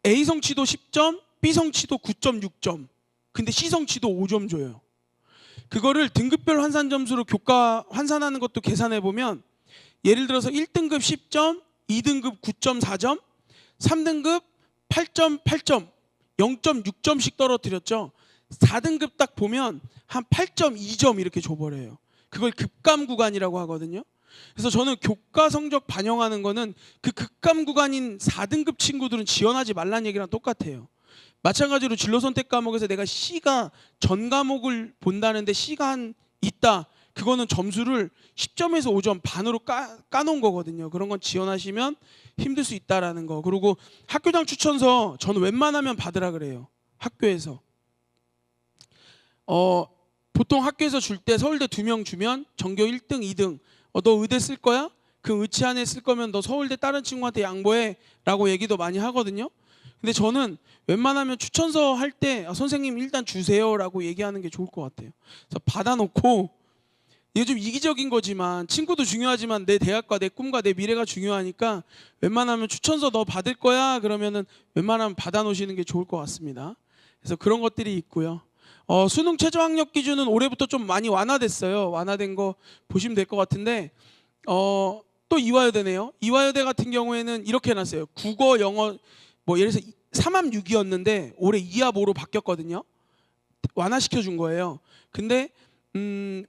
A성취도 10점, B성취도 9.6점. 근데 C성취도 5점 줘요. 그거를 등급별 환산 점수로 교과 환산하는 것도 계산해 보면 예를 들어서 1등급 10점, 2등급 9.4점, 3등급 8.8점, 0.6점씩 떨어뜨렸죠. 4등급 딱 보면 한 8.2점 이렇게 줘버려요. 그걸 급감 구간이라고 하거든요. 그래서 저는 교과 성적 반영하는 거는 그 급감 구간인 4등급 친구들은 지원하지 말라는 얘기랑 똑같아요. 마찬가지로 진로 선택 과목에서 내가 C가 전 과목을 본다는데 C가 한 있다. 그거는 점수를 10점에서 5점 반으로 까놓은 거거든요. 그런 건 지원하시면 힘들 수 있다라는 거. 그리고 학교장 추천서 저는 웬만하면 받으라 그래요. 학교에서. 보통 학교에서 줄 때 서울대 2명 주면 전교 1등, 2등. 너 의대 쓸 거야? 그 의치 안에 쓸 거면 너 서울대 다른 친구한테 양보해 라고 얘기도 많이 하거든요. 근데 저는 웬만하면 추천서 할 때 선생님 일단 주세요 라고 얘기하는 게 좋을 것 같아요. 그래서 받아놓고 이게 좀 이기적인 거지만 친구도 중요하지만 내 대학과 내 꿈과 내 미래가 중요하니까 웬만하면 추천서 너 받을 거야 그러면은 웬만하면 받아놓으시는 게 좋을 것 같습니다. 그래서 그런 것들이 있고요. 수능 최저 학력 기준은 올해부터 좀 많이 완화됐어요. 완화된 거 보시면 될 것 같은데 또 이화여대네요. 이화여대 같은 경우에는 이렇게 해놨어요. 국어, 영어 뭐 예를 들어서 3합 6이었는데 올해 2합 5로 바뀌었거든요. 완화시켜 준 거예요. 근데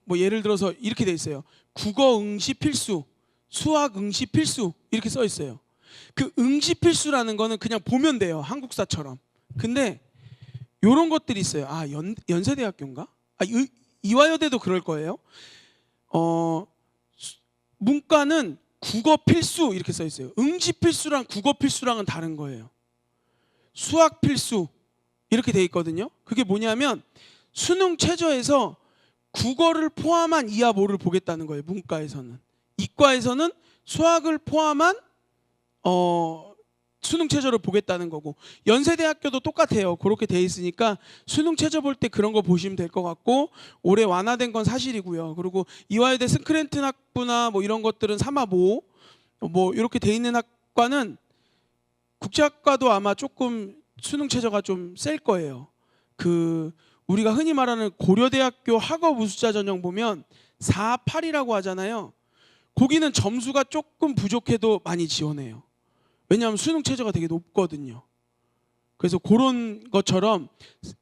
뭐 예를 들어서 이렇게 돼 있어요. 국어 응시 필수, 수학 응시 필수 이렇게 써 있어요. 그 응시 필수라는 거는 그냥 보면 돼요. 한국사처럼. 근데 요런 것들이 있어요. 연세대학교인가? 이화여대도 그럴 거예요. 문과는 국어 필수 이렇게 써 있어요. 응시 필수랑 국어 필수랑은 다른 거예요. 수학 필수 이렇게 돼 있거든요. 그게 뭐냐면 수능 최저에서 국어를 포함한 2합 5를 보겠다는 거예요. 문과에서는. 이과에서는 수학을 포함한 수능 최저를 보겠다는 거고 연세대학교도 똑같아요. 그렇게 돼 있으니까 수능 최저 볼 때 그런 거 보시면 될 것 같고 올해 완화된 건 사실이고요. 그리고 이화여대 스크랜튼 학부나 뭐 이런 것들은 3합 5 뭐 이렇게 돼 있는 학과는 국제학과도 아마 조금 수능 최저가 좀 셀 거예요. 우리가 흔히 말하는 고려대학교 학업 우수자 전형 보면 4.8이라고 하잖아요. 거기는 점수가 조금 부족해도 많이 지원해요. 왜냐하면 수능 최저가 되게 높거든요. 그래서 그런 것처럼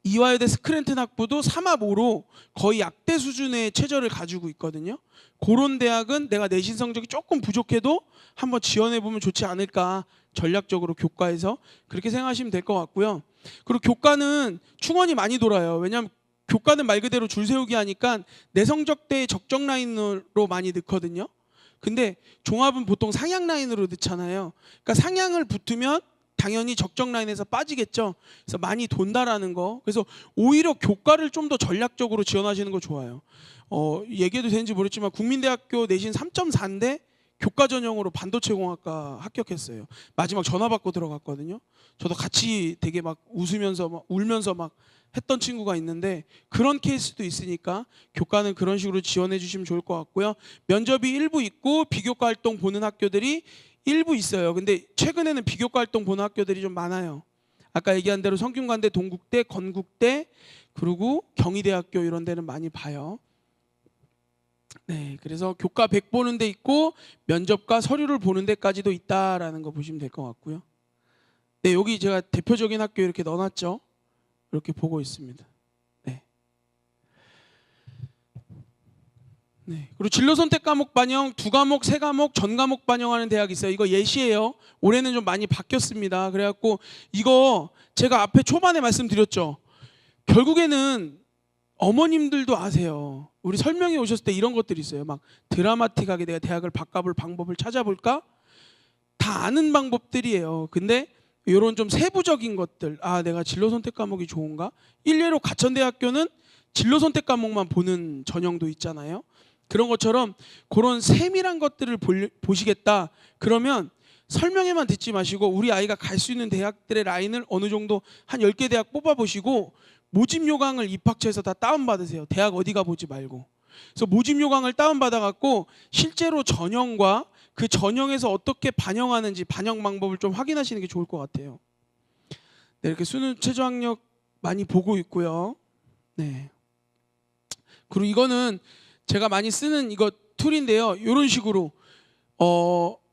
이화여대 스크랜튼 학부도 3합5로 거의 약대 수준의 최저를 가지고 있거든요. 그런 대학은 내가 내신 성적이 조금 부족해도 한번 지원해보면 좋지 않을까, 전략적으로 교과에서 그렇게 생각하시면 될 것 같고요. 그리고 교과는 충원이 많이 돌아요. 왜냐하면 교과는 말 그대로 줄 세우기 하니까 내 성적대의 적정 라인으로 많이 넣거든요. 근데 종합은 보통 상향 라인으로 넣잖아요. 그러니까 상향을 붙으면 당연히 적정 라인에서 빠지겠죠. 그래서 많이 돈다라는 거. 그래서 오히려 교과를 좀 더 전략적으로 지원하시는 거 좋아요. 얘기해도 되는지 모르겠지만 국민대학교 내신 3.4인데 교과 전형으로 반도체공학과 합격했어요. 마지막 전화 받고 들어갔거든요. 저도 같이 되게 막 웃으면서 막 울면서 막 했던 친구가 있는데, 그런 케이스도 있으니까 교과는 그런 식으로 지원해 주시면 좋을 것 같고요. 면접이 일부 있고 비교과 활동 보는 학교들이 일부 있어요. 근데 최근에는 비교과 활동 보는 학교들이 좀 많아요. 아까 얘기한 대로 성균관대, 동국대, 건국대, 그리고 경희대학교 이런 데는 많이 봐요. 네, 그래서 교과 100 보는 데 있고 면접과 서류를 보는 데까지도 있다라는 거 보시면 될 것 같고요. 네, 여기 제가 대표적인 학교 이렇게 넣어놨죠. 이렇게 보고 있습니다. 네. 네. 그리고 진로 선택 과목 반영 2과목, 3과목 전 과목 반영하는 대학이 있어요. 이거 예시예요. 올해는 좀 많이 바뀌었습니다. 그래갖고 이거 제가 앞에 초반에 말씀드렸죠. 결국에는 어머님들도 아세요. 우리 설명회 오셨을 때 이런 것들이 있어요. 막 드라마틱하게 내가 대학을 바꿔볼 방법을 찾아볼까? 다 아는 방법들이에요. 근데 이런 좀 세부적인 것들, 아 내가 진로 선택 과목이 좋은가? 일례로 가천대학교는 진로 선택 과목만 보는 전형도 있잖아요. 그런 것처럼 그런 세밀한 것들을 보시겠다. 그러면 설명회만 듣지 마시고 우리 아이가 갈 수 있는 대학들의 라인을 어느 정도 한 10개 대학 뽑아보시고 모집 요강을 입학처에서 다 다운받으세요. 대학 어디 가보지 말고. 그래서 모집 요강을 다운받아갖고 실제로 전형과 그 전형에서 어떻게 반영하는지 반영 방법을 좀 확인하시는 게 좋을 것 같아요. 네, 이렇게 수능 최저학력 많이 보고 있고요. 네. 그리고 이거는 제가 많이 쓰는 이거 툴인데요. 이런 식으로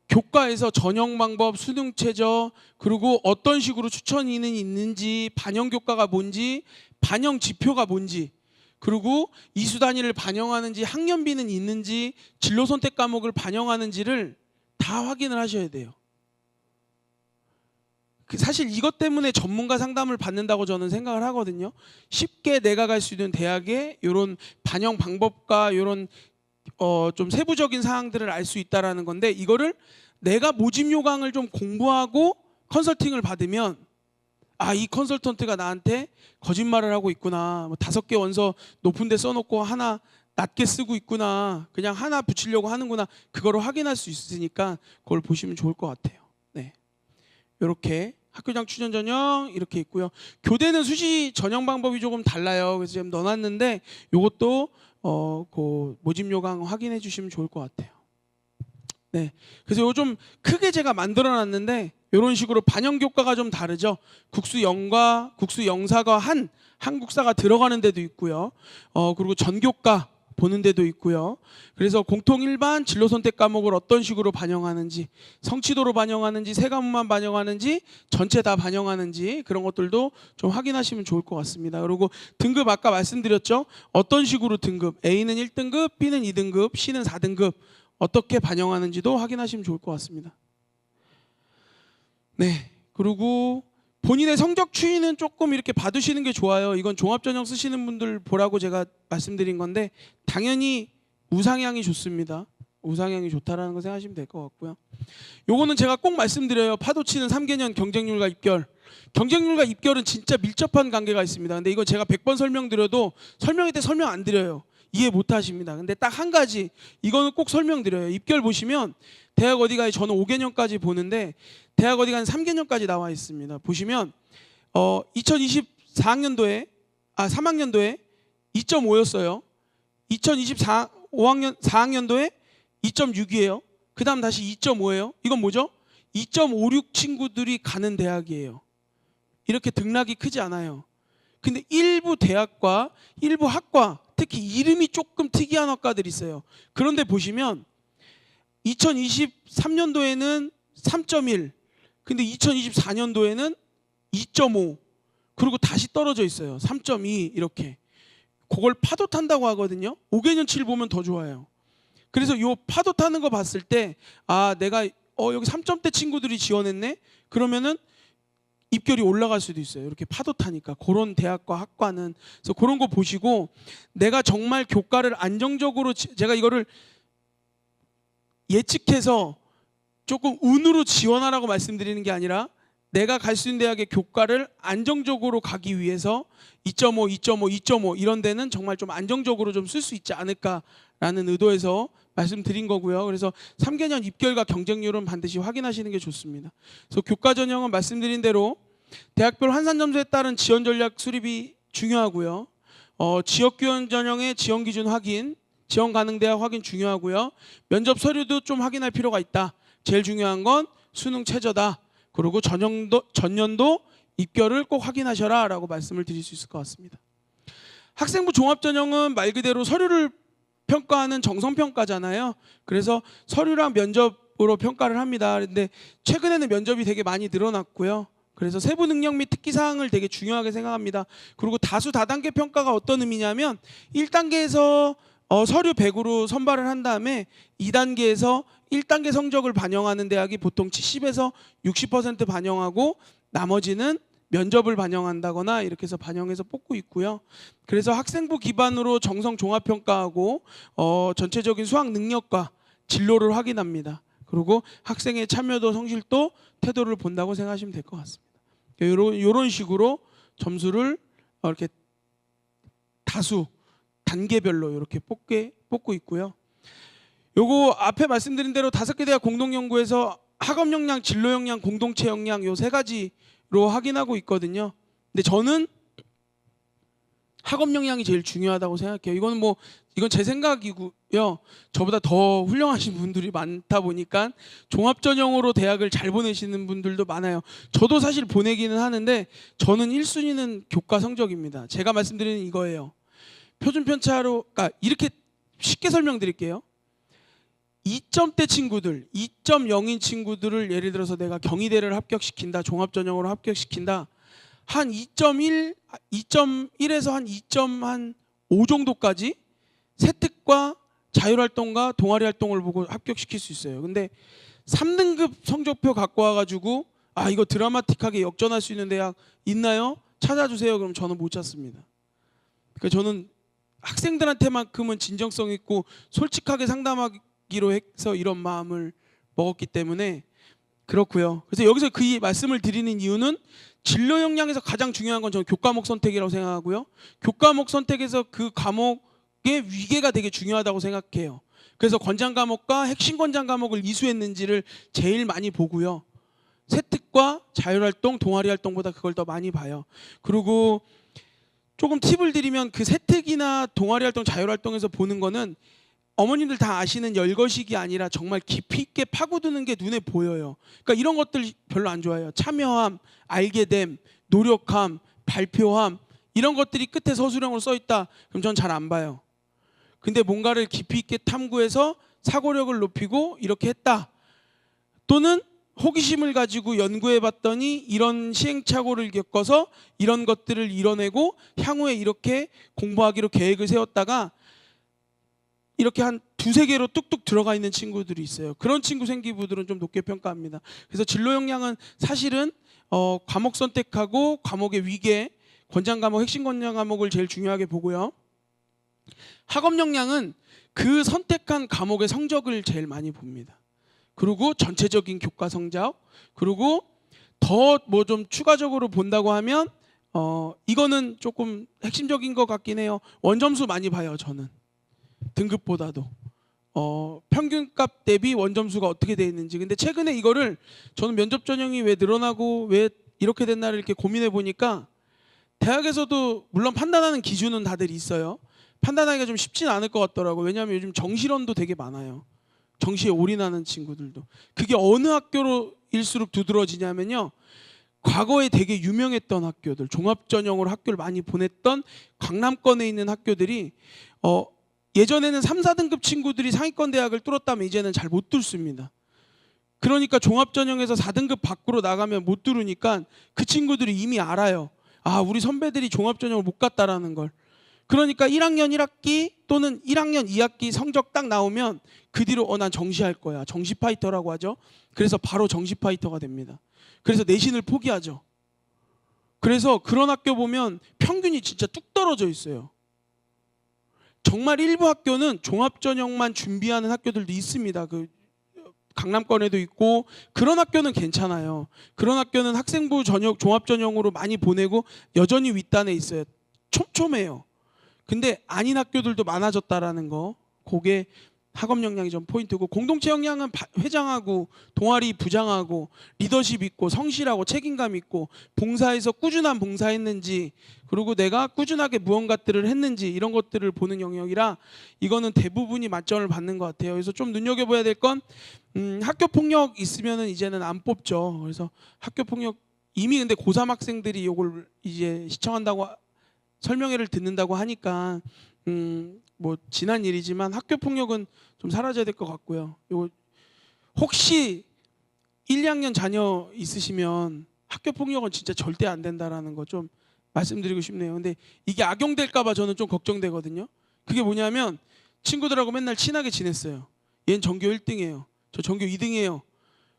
교과에서 전형 방법, 수능 최저, 그리고 어떤 식으로 추천위는 있는지, 반영 교과가 뭔지, 반영 지표가 뭔지, 그리고 이수 단위를 반영하는지, 학년비는 있는지, 진로 선택 과목을 반영하는지를 다 확인을 하셔야 돼요. 사실 이것 때문에 전문가 상담을 받는다고 저는 생각을 하거든요. 쉽게 내가 갈 수 있는 대학의 이런 반영 방법과 이런 좀 세부적인 사항들을 알 수 있다라는 건데, 이거를 내가 모집 요강을 좀 공부하고 컨설팅을 받으면 아, 이 컨설턴트가 나한테 거짓말을 하고 있구나. 뭐 5개 원서 높은 데 써놓고 하나 낮게 쓰고 있구나. 그냥 하나 붙이려고 하는구나. 그거를 확인할 수 있으니까 그걸 보시면 좋을 것 같아요. 네. 이렇게 학교장 추천 전형 이렇게 있고요. 교대는 수시 전형 방법이 조금 달라요. 그래서 지금 넣어놨는데 이것도 그 모집 요강 확인해 주시면 좋을 것 같아요. 네. 그래서 요 좀 크게 제가 만들어놨는데 이런 식으로 반영 교과가 좀 다르죠. 국수 0과 국수 0사가 한국사가 들어가는 데도 있고요. 그리고 전교과 보는 데도 있고요. 그래서 공통 일반 진로 선택 과목을 어떤 식으로 반영하는지, 성취도로 반영하는지, 세 과목만 반영하는지, 전체 다 반영하는지 그런 것들도 좀 확인하시면 좋을 것 같습니다. 그리고 등급 아까 말씀드렸죠. 어떤 식으로 등급, A는 1등급, B는 2등급, C는 4등급 어떻게 반영하는지도 확인하시면 좋을 것 같습니다. 네. 그리고 본인의 성적 추이는 조금 이렇게 봐두시는 게 좋아요. 이건 종합전형 쓰시는 분들 보라고 제가 말씀드린 건데 당연히 우상향이 좋습니다. 우상향이 좋다라는 거 생각하시면 될 것 같고요. 요거는 제가 꼭 말씀드려요. 파도치는 3개년 경쟁률과 입결. 경쟁률과 입결은 진짜 밀접한 관계가 있습니다. 근데 이거 제가 100번 설명드려도 설명회 때 설명 안 드려요. 이해 못 하십니다. 근데 딱 한 가지 이거는 꼭 설명드려요. 입결 보시면 대학 어디 가요? 저는 5개년까지 보는데 대학 어디 가는 3개년까지 나와 있습니다. 보시면 2024학년도에 3학년도에 2.5였어요. 4학년도에 2.6이에요. 그 다음 다시 2.5예요. 이건 뭐죠? 2.56 친구들이 가는 대학이에요. 이렇게 등락이 크지 않아요. 근데 일부 대학과 일부 학과, 특히 이름이 조금 특이한 학과들이 있어요. 그런데 보시면 2023년도에는 3.1, 근데 2024년도에는 2.5, 그리고 다시 떨어져 있어요. 3.2 이렇게. 그걸 파도 탄다고 하거든요. 5개년치를 보면 더 좋아요. 그래서 요 파도 타는 거 봤을 때 내가 여기 3점대 친구들이 지원했네. 그러면은 입결이 올라갈 수도 있어요. 이렇게 파도 타니까. 그런 대학과 학과는. 그래서 그런 거 보시고, 내가 정말 교과를 안정적으로, 제가 이거를 예측해서 조금 운으로 지원하라고 말씀드리는 게 아니라, 내가 갈 수 있는 대학의 교과를 안정적으로 가기 위해서 2.5, 2.5, 2.5 이런 데는 정말 좀 안정적으로 좀 쓸 수 있지 않을까라는 의도에서 말씀드린 거고요. 그래서 3개년 입결과 경쟁률은 반드시 확인하시는 게 좋습니다. 그래서 교과 전형은 말씀드린 대로 대학별 환산 점수에 따른 지원 전략 수립이 중요하고요. 지역 교원 전형의 지원 기준 확인, 지원 가능 대학 확인 중요하고요. 면접 서류도 좀 확인할 필요가 있다. 제일 중요한 건 수능 최저다. 그리고 전년도 입결을 꼭 확인하셔라 라고 말씀을 드릴 수 있을 것 같습니다. 학생부 종합전형은 말 그대로 서류를 평가하는 정성평가잖아요. 그래서 서류랑 면접으로 평가를 합니다. 그런데 최근에는 면접이 되게 많이 늘어났고요. 그래서 세부 능력 및 특기사항을 되게 중요하게 생각합니다. 그리고 다수 다단계 평가가 어떤 의미냐면 1단계에서 서류 100으로 선발을 한 다음에 2단계에서 1단계 성적을 반영하는 대학이 보통 70에서 60% 반영하고 나머지는 면접을 반영한다거나 이렇게 해서 반영해서 뽑고 있고요. 그래서 학생부 기반으로 정성 종합평가하고 전체적인 수학 능력과 진로를 확인합니다. 그리고 학생의 참여도, 성실도, 태도를 본다고 생각하시면 될 것 같습니다. 이런 식으로 점수를 이렇게 다수 단계별로 이렇게 뽑고 있고요. 요거 앞에 말씀드린 대로 5개 대학 공동연구에서 학업 역량, 진로 역량, 공동체 역량 요 3가지로 확인하고 있거든요. 근데 저는 학업 역량이 제일 중요하다고 생각해요. 이건 제 생각이고요. 저보다 더 훌륭하신 분들이 많다 보니까 종합 전형으로 대학을 잘 보내시는 분들도 많아요. 저도 사실 보내기는 하는데 저는 1순위는 교과 성적입니다. 제가 말씀드리는 이거예요. 표준 편차로, 그러니까 이렇게 쉽게 설명드릴게요. 2점대 친구들, 2.0인 친구들을 예를 들어서 내가 경희대를 합격시킨다, 종합전형으로 합격시킨다, 한 2.1에서 한 2.5 정도까지 세특과 자율활동과 동아리활동을 보고 합격시킬 수 있어요. 근데 3등급 성적표 갖고 와가지고 이거 드라마틱하게 역전할 수 있는 대학 있나요? 찾아주세요. 그럼 저는 못 찾습니다. 그러니까 저는 학생들한테만큼은 진정성 있고 솔직하게 상담하기로 해서 이런 마음을 먹었기 때문에 그렇고요. 그래서 여기서 그 말씀을 드리는 이유는 진로 역량에서 가장 중요한 건 저는 교과목 선택이라고 생각하고요. 교과목 선택에서 그 과목의 위계가 되게 중요하다고 생각해요. 그래서 권장 과목과 핵심 권장 과목을 이수했는지를 제일 많이 보고요. 세특과 자율활동, 동아리활동보다 그걸 더 많이 봐요. 그리고 조금 팁을 드리면 그 세특이나 동아리활동, 자율활동에서 보는 거는 어머님들 다 아시는 열거식이 아니라 정말 깊이 있게 파고드는 게 눈에 보여요. 그러니까 이런 것들 별로 안 좋아해요. 참여함, 알게됨, 노력함, 발표함 이런 것들이 끝에 서술형으로 써있다. 그럼 전 잘 안 봐요. 근데 뭔가를 깊이 있게 탐구해서 사고력을 높이고 이렇게 했다. 또는 호기심을 가지고 연구해 봤더니 이런 시행착오를 겪어서 이런 것들을 이뤄내고 향후에 이렇게 공부하기로 계획을 세웠다가 이렇게 한 2-3개로 뚝뚝 들어가 있는 친구들이 있어요. 그런 친구 생기부들은 좀 높게 평가합니다. 그래서 진로 역량은 사실은 과목 선택하고 과목의 위계, 권장 과목, 핵심 권장 과목을 제일 중요하게 보고요. 학업 역량은 그 선택한 과목의 성적을 제일 많이 봅니다. 그리고 전체적인 교과 성적, 그리고 더 뭐 좀 추가적으로 본다고 하면 이거는 조금 핵심적인 것 같긴 해요. 원점수 많이 봐요. 저는 등급보다도 평균값 대비 원점수가 어떻게 돼 있는지. 근데 최근에 이거를 저는 면접 전형이 왜 늘어나고 왜 이렇게 됐나를 이렇게 고민해 보니까 대학에서도 물론 판단하는 기준은 다들 있어요. 판단하기가 좀 쉽진 않을 것 같더라고요. 왜냐하면 요즘 정시론도 되게 많아요. 정시에 올인하는 친구들도. 그게 어느 학교로일수록 두드러지냐면요. 과거에 되게 유명했던 학교들, 종합전형으로 학교를 많이 보냈던 강남권에 있는 학교들이 예전에는 3, 4등급 친구들이 상위권 대학을 뚫었다면 이제는 잘 못 뚫습니다. 그러니까 종합전형에서 4등급 밖으로 나가면 못 들으니까 그 친구들이 이미 알아요. 아, 우리 선배들이 종합전형을 못 갔다라는 걸. 그러니까 1학년 1학기 또는 1학년 2학기 성적 딱 나오면 그 뒤로 난 정시할 거야. 정시 파이터라고 하죠. 그래서 바로 정시 파이터가 됩니다. 그래서 내신을 포기하죠. 그래서 그런 학교 보면 평균이 진짜 뚝 떨어져 있어요. 정말 일부 학교는 종합전형만 준비하는 학교들도 있습니다. 그 강남권에도 있고 그런 학교는 괜찮아요. 그런 학교는 학생부 전형 종합전형으로 많이 보내고 여전히 윗단에 있어요. 촘촘해요. 근데 아닌 학교들도 많아졌다라는 거, 그게 학업 역량이 좀 포인트고, 공동체 역량은 회장하고 동아리 부장하고 리더십 있고 성실하고 책임감 있고 봉사에서 꾸준한 봉사했는지, 그리고 내가 꾸준하게 무언가들을 했는지, 이런 것들을 보는 영역이라 이거는 대부분이 만점을 받는 것 같아요. 그래서 좀 눈여겨봐야 될 건 학교 폭력 있으면은 이제는 안 뽑죠. 그래서 학교 폭력 이미 근데 고3 학생들이 이걸 이제 시청한다고 설명회를 듣는다고 하니까 뭐 지난 일이지만 학교 폭력은 좀 사라져야 될 것 같고요. 요거 혹시 1, 2학년 자녀 있으시면 학교 폭력은 진짜 절대 안 된다라는 거 좀 말씀드리고 싶네요. 근데 이게 악용될까 봐 저는 좀 걱정되거든요. 그게 뭐냐면 친구들하고 맨날 친하게 지냈어요. 얘는 전교 1등이에요. 저 전교 2등이에요.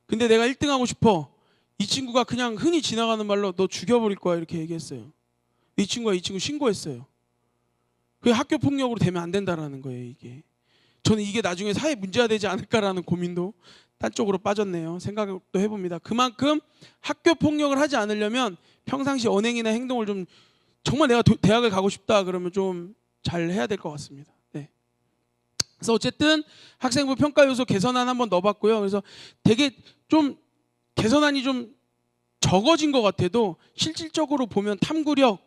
근데 내가 1등하고 싶어. 이 친구가 그냥 흔히 지나가는 말로 너 죽여버릴 거야 이렇게 얘기했어요. 이 친구가 이 친구 신고했어요. 그게 학교 폭력으로 되면 안 된다라는 거예요. 이게 저는 이게 나중에 사회 문제가 되지 않을까라는 고민도 딴 쪽으로 빠졌네요. 생각도 해봅니다. 그만큼 학교 폭력을 하지 않으려면 평상시 언행이나 행동을 좀, 정말 내가 대학을 가고 싶다 그러면 좀 잘 해야 될 것 같습니다. 네. 그래서 어쨌든 학생부 평가 요소 개선안 한번 넣어봤고요. 그래서 되게 좀 개선안이 좀 적어진 것 같아도 실질적으로 보면 탐구력,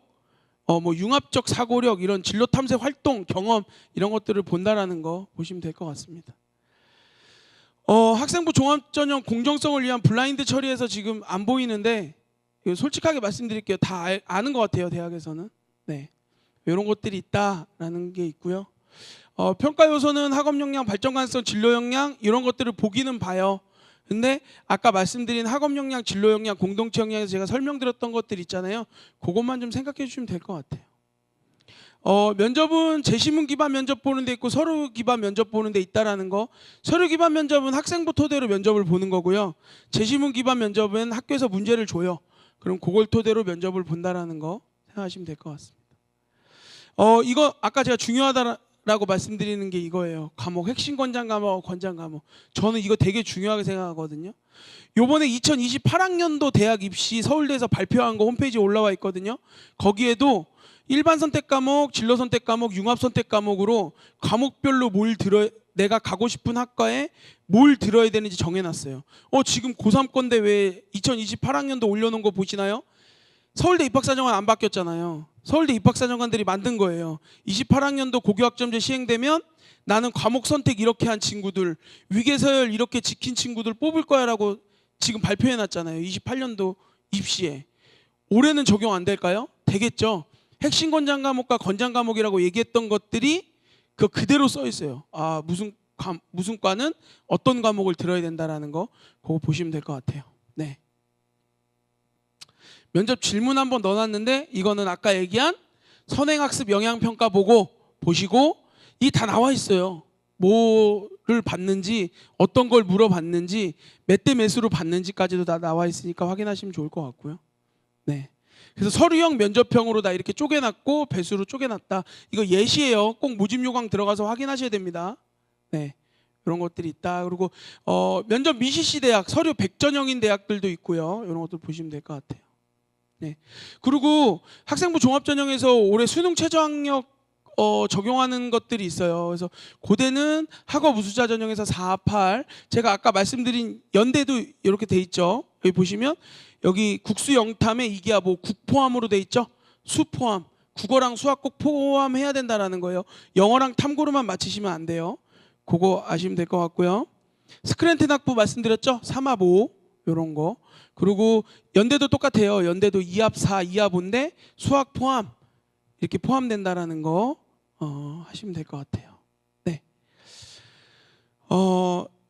뭐 융합적 사고력, 이런 진로 탐색 활동, 경험, 이런 것들을 본다라는 거 보시면 될 것 같습니다. 학생부 종합전형 공정성을 위한 블라인드 처리해서 지금 안 보이는데, 솔직하게 말씀드릴게요. 다 아는 것 같아요, 대학에서는. 네, 이런 것들이 있다라는 게 있고요. 평가 요소는 학업 역량, 발전 가능성, 진로 역량, 이런 것들을 보기는 봐요. 근데 아까 말씀드린 학업 역량, 진로 역량, 공동체 역량에서 제가 설명드렸던 것들 있잖아요. 그것만 좀 생각해 주시면 될 것 같아요. 면접은 제시문 기반 면접 보는 데 있고 서류 기반 면접 보는 데 있다라는 거. 서류 기반 면접은 학생부 토대로 면접을 보는 거고요. 제시문 기반 면접은 학교에서 문제를 줘요. 그럼 그걸 토대로 면접을 본다라는 거 생각하시면 될 것 같습니다. 이거 아까 제가 중요하다라고 말씀드리는 게 이거예요. 과목, 핵심 권장 과목, 권장 과목. 저는 이거 되게 중요하게 생각하거든요. 요번에 2028학년도 대학 입시 서울대에서 발표한 거 홈페이지에 올라와 있거든요. 거기에도 일반 선택 과목, 진로 선택 과목, 융합 선택 과목으로 과목별로 내가 가고 싶은 학과에 뭘 들어야 되는지 정해놨어요. 지금 고3 건데 왜 2028학년도 올려놓은 거 보시나요? 서울대 입학사정관 안 바뀌었잖아요. 서울대 입학사정관들이 만든 거예요. 28학년도 고교학점제 시행되면 나는 과목 선택 이렇게 한 친구들, 위계서열 이렇게 지킨 친구들 뽑을 거야 라고 지금 발표해놨잖아요. 28년도 입시에. 올해는 적용 안 될까요? 되겠죠. 핵심 권장 과목과 권장 과목이라고 얘기했던 것들이 그대로 써 있어요. 아, 무슨 과는 어떤 과목을 들어야 된다라는 거, 그거 보시면 될 것 같아요. 네. 면접 질문 한번 넣어놨는데, 이거는 아까 얘기한 선행학습 영향평가 보고 보시고, 이 다 나와 있어요. 뭐를 받는지, 어떤 걸 물어봤는지, 몇 대 몇으로 받는지까지도 다 나와 있으니까 확인하시면 좋을 것 같고요. 네. 그래서 서류형 면접형으로 다 이렇게 쪼개놨고 배수로 쪼개놨다. 이거 예시예요. 꼭 모집 요강 들어가서 확인하셔야 됩니다. 네, 이런 것들이 있다. 그리고 면접 미시시 대학, 서류 100전형인 대학들도 있고요. 이런 것들 보시면 될 것 같아요. 네. 그리고 학생부 종합전형에서 올해 수능 최저학력 적용하는 것들이 있어요. 그래서 고대는 학업 우수자 전형에서 4, 8. 제가 아까 말씀드린 연대도 이렇게 돼 있죠. 여기 보시면 여기 국수 영탐에 이기하고 국 포함으로 돼 있죠. 수 포함. 국어랑 수학 꼭 포함해야 된다라는 거예요. 영어랑 탐구로만 맞히시면 안 돼요. 그거 아시면 될 것 같고요. 스크랜튼 학부 말씀드렸죠. 3합 5 이런 거. 그리고 연대도 똑같아요. 연대도 2합 4, 2합 5인데 수학 포함 이렇게 포함된다라는 거 하시면 될 것 같아요. 네.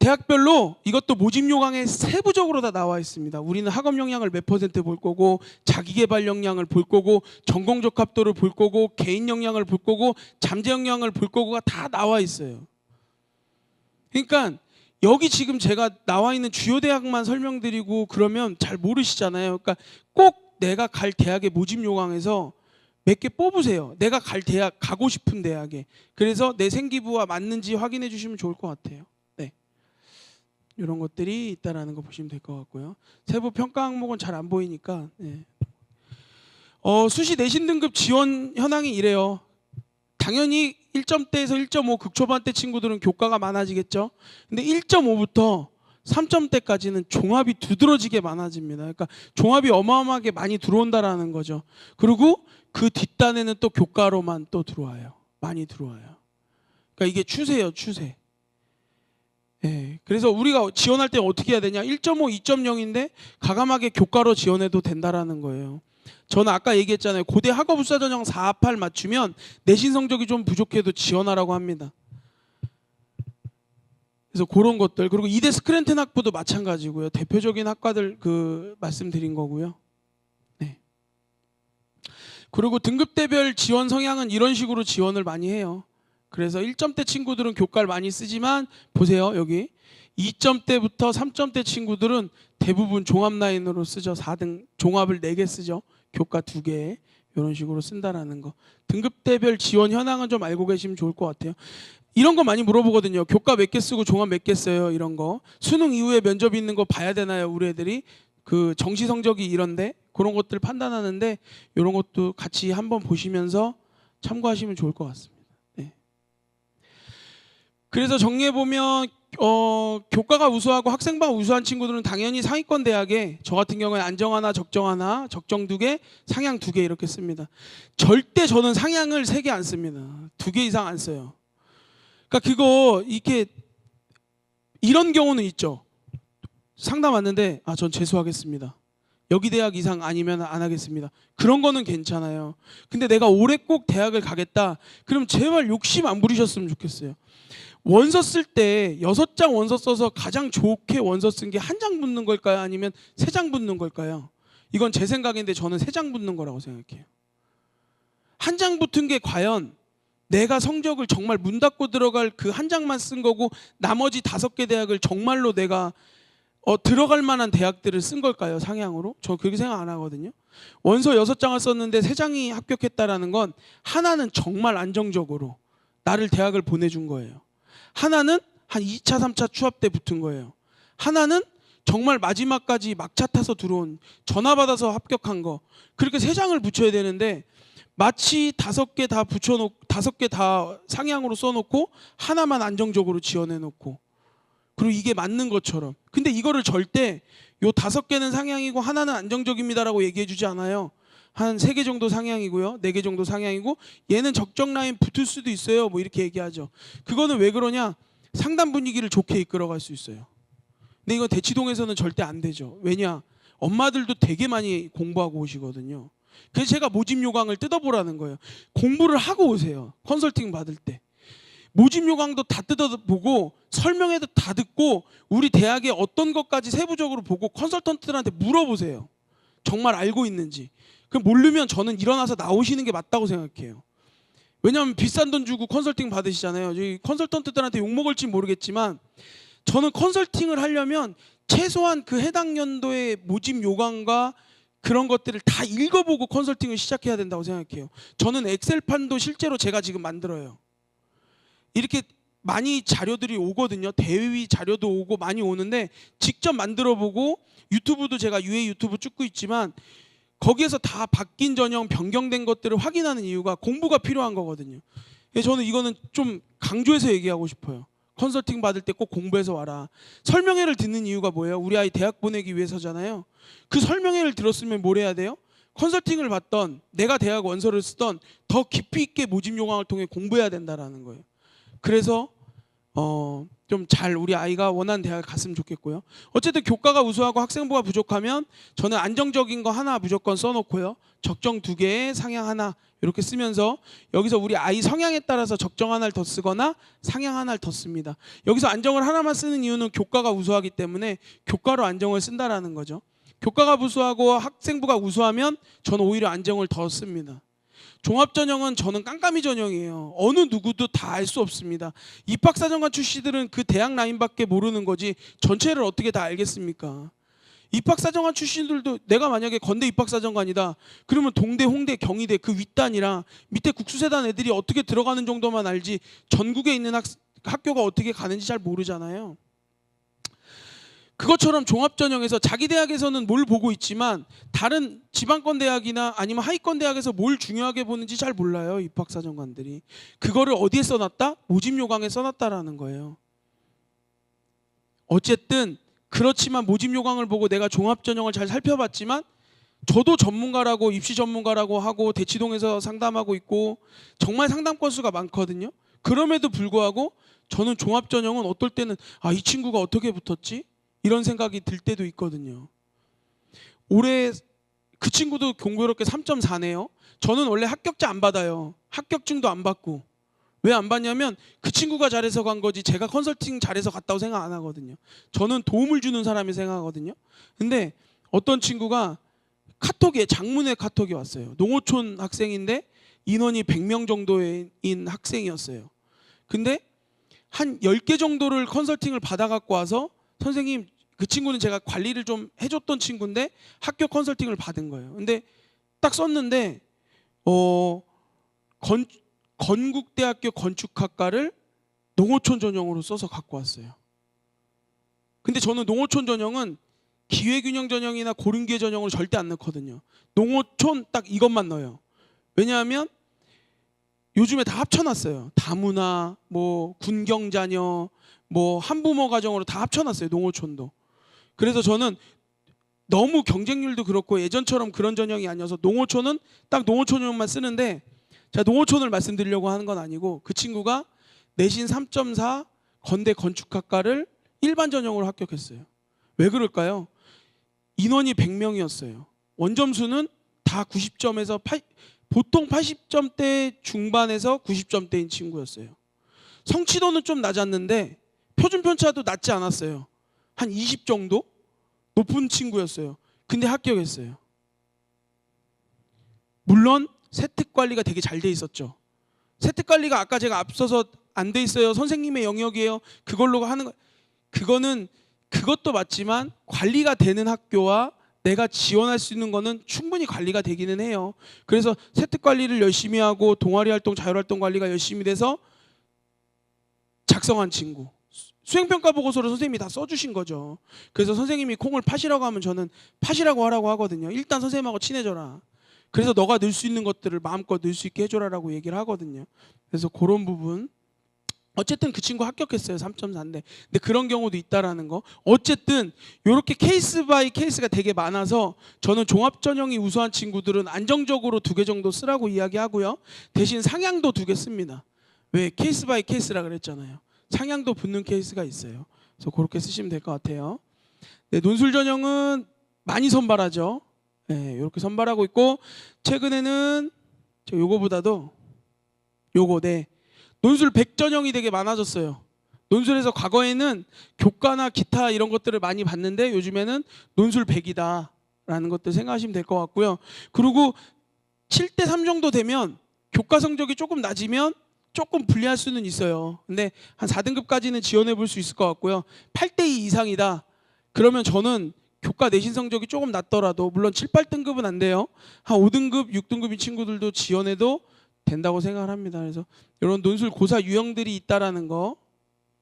대학별로 이것도 모집 요강에 세부적으로 다 나와 있습니다. 우리는 학업 역량을 몇 퍼센트 볼 거고, 자기개발 역량을 볼 거고, 전공 적합도를 볼 거고, 개인 역량을 볼 거고, 잠재 역량을 볼 거고가 다 나와 있어요. 그러니까 여기 지금 제가 나와 있는 주요 대학만 설명드리고 그러면 잘 모르시잖아요. 그러니까 꼭 내가 갈 대학의 모집 요강에서 몇 개 뽑으세요. 내가 갈 대학, 가고 싶은 대학에. 그래서 내 생기부와 맞는지 확인해 주시면 좋을 것 같아요. 네, 이런 것들이 있다라는 거 보시면 될 것 같고요. 세부 평가 항목은 잘 안 보이니까. 네. 수시 내신 등급 지원 현황이 이래요. 당연히 1점대에서 1.5 극초반대 친구들은 교과가 많아지겠죠. 근데 1.5부터 3점대까지는 종합이 두드러지게 많아집니다. 그러니까 종합이 어마어마하게 많이 들어온다라는 거죠. 그리고 그 뒷단에는 또 교과로만 또 들어와요. 많이 들어와요. 그러니까 이게 추세예요, 추세. 예, 그래서 우리가 지원할 때 어떻게 해야 되냐? 1.5, 2.0인데 가감하게 교과로 지원해도 된다라는 거예요. 저는 아까 얘기했잖아요. 고대 학업우수자 전형 4, 8 맞추면 내신 성적이 좀 부족해도 지원하라고 합니다. 그래서 그런 것들, 그리고 이대 스크랜튼 학부도 마찬가지고요. 대표적인 학과들 말씀드린 거고요. 네. 그리고 등급대별 지원 성향은 이런 식으로 지원을 많이 해요. 그래서 1점대 친구들은 교과를 많이 쓰지만 보세요, 여기 2점대부터 3점대 친구들은 대부분 종합 라인으로 쓰죠. 4등 종합을 4개 쓰죠. 교과 2개 이런 식으로 쓴다라는 거. 등급대별 지원 현황은 좀 알고 계시면 좋을 것 같아요. 이런 거 많이 물어보거든요. 교과 몇 개 쓰고 종합 몇 개 써요? 이런 거. 수능 이후에 면접 있는 거 봐야 되나요? 우리 애들이 그 정시 성적이 이런데 그런 것들 판단하는데 이런 것도 같이 한번 보시면서 참고하시면 좋을 것 같습니다. 네. 그래서 정리해 보면 교과가 우수하고 학생부가 우수한 친구들은 당연히 상위권 대학에, 저 같은 경우에 안정 하나, 적정 하나, 적정 2개, 상향 2개 이렇게 씁니다. 절대 저는 상향을 3개 안 씁니다. 2개 이상 안 써요. 그러니까 그거 이렇게 이런 경우는 있죠. 상담 왔는데 전 재수하겠습니다. 여기 대학 이상 아니면 안 하겠습니다. 그런 거는 괜찮아요. 근데 내가 올해 꼭 대학을 가겠다. 그럼 제발 욕심 안 부리셨으면 좋겠어요. 원서 쓸 때 6장 원서 써서 가장 좋게 원서 쓴 게 1장 붙는 걸까요? 아니면 3장 붙는 걸까요? 이건 제 생각인데 저는 3장 붙는 거라고 생각해요. 1장 붙은 게 과연 내가 성적을 정말 문 닫고 들어갈 그 1장만 쓴 거고 나머지 5개 대학을 정말로 내가 들어갈 만한 대학들을 쓴 걸까요? 상향으로? 저 그렇게 생각 안 하거든요. 원서 6장을 썼는데 3장이 합격했다라는 건 하나는 정말 안정적으로 나를 대학을 보내준 거예요. 하나는 한 2차, 3차 추합 때 붙은 거예요. 하나는 정말 마지막까지 막차 타서 들어온, 전화 받아서 합격한 거. 그렇게 3장을 붙여야 되는데 마치 5개 다 붙여놓고 5개 다 상향으로 써놓고 하나만 안정적으로 지원해놓고, 그리고 이게 맞는 것처럼. 근데 이거를 절대 요 5개는 상향이고 하나는 안정적입니다라고 얘기해주지 않아요. 한 3개 정도 상향이고요, 4개 정도 상향이고 얘는 적정 라인 붙을 수도 있어요, 뭐 이렇게 얘기하죠. 그거는 왜 그러냐? 상담 분위기를 좋게 이끌어갈 수 있어요. 근데 이건 대치동에서는 절대 안 되죠. 왜냐? 엄마들도 되게 많이 공부하고 오시거든요. 그래서 제가 모집 요강을 뜯어보라는 거예요. 공부를 하고 오세요. 컨설팅 받을 때 모집 요강도 다 뜯어보고 설명회도 다 듣고 우리 대학의 어떤 것까지 세부적으로 보고 컨설턴트들한테 물어보세요. 정말 알고 있는지. 그럼 모르면 저는 일어나서 나오시는 게 맞다고 생각해요. 왜냐하면 비싼 돈 주고 컨설팅 받으시잖아요. 저희 컨설턴트들한테 욕먹을지 모르겠지만 저는 컨설팅을 하려면 최소한 그 해당 연도의 모집 요강과 그런 것들을 다 읽어보고 컨설팅을 시작해야 된다고 생각해요. 저는 엑셀판도 실제로 제가 지금 만들어요. 이렇게 많이 자료들이 오거든요. 대위 자료도 오고 많이 오는데 직접 만들어보고, 유튜브도 제가 UA 유튜브 찍고 있지만 거기에서 다 바뀐 전형, 변경된 것들을 확인하는 이유가 공부가 필요한 거거든요. 저는 이거는 좀 강조해서 얘기하고 싶어요. 컨설팅 받을 때 꼭 공부해서 와라. 설명회를 듣는 이유가 뭐예요? 우리 아이 대학 보내기 위해서잖아요. 그 설명회를 들었으면 뭘 해야 돼요? 컨설팅을 받던, 내가 대학 원서를 쓰던 더 깊이 있게 모집 요강을 통해 공부해야 된다는 거예요. 그래서 좀 잘 우리 아이가 원하는 대학에 갔으면 좋겠고요. 어쨌든 교과가 우수하고 학생부가 부족하면 저는 안정적인 거 하나 무조건 써놓고요. 적정 2개에 상향 하나 이렇게 쓰면서 여기서 우리 아이 성향에 따라서 적정 하나를 더 쓰거나 상향 하나를 더 씁니다. 여기서 안정을 하나만 쓰는 이유는 교과가 우수하기 때문에 교과로 안정을 쓴다라는 거죠. 교과가 우수하고 학생부가 우수하면 저는 오히려 안정을 더 씁니다. 종합전형은 저는 깜깜이 전형이에요. 어느 누구도 다 알 수 없습니다. 입학사정관 출시들은 그 대학 라인밖에 모르는 거지 전체를 어떻게 다 알겠습니까? 입학사정관 출신들도 내가 만약에 건대 입학사정관이다 그러면 동대, 홍대, 경희대 그 윗단이랑 밑에 국수세단 애들이 어떻게 들어가는 정도만 알지 전국에 있는 학교가 어떻게 가는지 잘 모르잖아요. 그것처럼 종합전형에서 자기 대학에서는 뭘 보고 있지만 다른 지방권 대학이나 아니면 하위권 대학에서 뭘 중요하게 보는지 잘 몰라요. 입학사정관들이. 그거를 어디에 써놨다? 모집 요강에 써놨다라는 거예요. 어쨌든 그렇지만 모집 요강을 보고 내가 종합전형을 잘 살펴봤지만 저도 전문가라고 입시 전문가라고 하고 대치동에서 상담하고 있고 정말 상담 건수가 많거든요. 그럼에도 불구하고 저는 종합전형은 어떨 때는 이 친구가 어떻게 붙었지? 이런 생각이 들 때도 있거든요. 올해 그 친구도 공교롭게 3.4네요. 저는 원래 합격자 안 받아요. 합격증도 안 받고. 왜 안 받냐면 그 친구가 잘해서 간 거지 제가 컨설팅 잘해서 갔다고 생각 안 하거든요. 저는 도움을 주는 사람이 생각하거든요. 근데 어떤 친구가 카톡에 장문의 카톡이 왔어요. 농어촌 학생인데 인원이 100명 정도인 학생이었어요. 근데 한 10개 정도를 컨설팅을 받아 갖고 와서 선생님 그 친구는 제가 관리를 좀 해줬던 친구인데 학교 컨설팅을 받은 거예요. 근데 딱 썼는데 건국대학교 건축학과를 농어촌 전형으로 써서 갖고 왔어요. 근데 저는 농어촌 전형은 기회균형 전형이나 고른기회 전형으로 절대 안 넣거든요. 농어촌 딱 이것만 넣어요. 왜냐하면 요즘에 다 합쳐놨어요. 다문화, 뭐 군경자녀, 뭐 한부모 가정으로 다 합쳐놨어요. 농어촌도. 그래서 저는 너무 경쟁률도 그렇고 예전처럼 그런 전형이 아니어서 농어촌은 딱 농어촌 전형만 쓰는데 제가 농어촌을 말씀드리려고 하는 건 아니고 그 친구가 내신 3.4 건대 건축학과를 일반 전형으로 합격했어요. 왜 그럴까요? 인원이 100명이었어요. 원점수는 다 90점에서 보통 80점대 중반에서 90점대인 친구였어요. 성취도는 좀 낮았는데 표준 편차도 낮지 않았어요. 한 20 정도 높은 친구였어요. 근데 합격했어요. 물론 세특 관리가 되게 잘 돼 있었죠. 세특 관리가 아까 제가 앞서서 안 돼 있어요. 선생님의 영역이에요. 그걸로 하는 거 그거는 그것도 맞지만 관리가 되는 학교와 내가 지원할 수 있는 거는 충분히 관리가 되기는 해요. 그래서 세특 관리를 열심히 하고 동아리 활동, 자율활동 관리가 열심히 돼서 작성한 친구. 수행평가 보고서를 선생님이 다 써주신 거죠. 그래서 선생님이 콩을 파시라고 하면 저는 파시라고 하라고 하거든요. 일단 선생님하고 친해져라. 그래서 너가 늘 수 있는 것들을 마음껏 늘 수 있게 해줘라라고 얘기를 하거든요. 그래서 그런 부분 어쨌든 그 친구 합격했어요. 3.4인데 근데 그런 경우도 있다라는 거. 어쨌든 이렇게 케이스 바이 케이스가 되게 많아서 저는 종합전형이 우수한 친구들은 안정적으로 2개 정도 쓰라고 이야기하고요. 대신 상향도 2개 씁니다. 왜? 케이스 바이 케이스라 그랬잖아요. 상향도 붙는 케이스가 있어요. 그래서 그렇게 쓰시면 될 것 같아요. 네, 논술 전형은 많이 선발하죠. 네, 이렇게 선발하고 있고 최근에는 요거보다도 요거 네. 논술 100 전형이 되게 많아졌어요. 논술에서 과거에는 교과나 기타 이런 것들을 많이 봤는데 요즘에는 논술 100이다라는 것들 생각하시면 될 것 같고요. 그리고 7대 3 정도 되면 교과 성적이 조금 낮으면 조금 불리할 수는 있어요. 근데 한 4등급까지는 지원해 볼 수 있을 것 같고요. 8대 2 이상이다. 그러면 저는 교과 내신 성적이 조금 낮더라도 물론 7, 8등급은 안 돼요. 한 5등급, 6등급인 친구들도 지원해도 된다고 생각을 합니다. 그래서 이런 논술 고사 유형들이 있다라는 거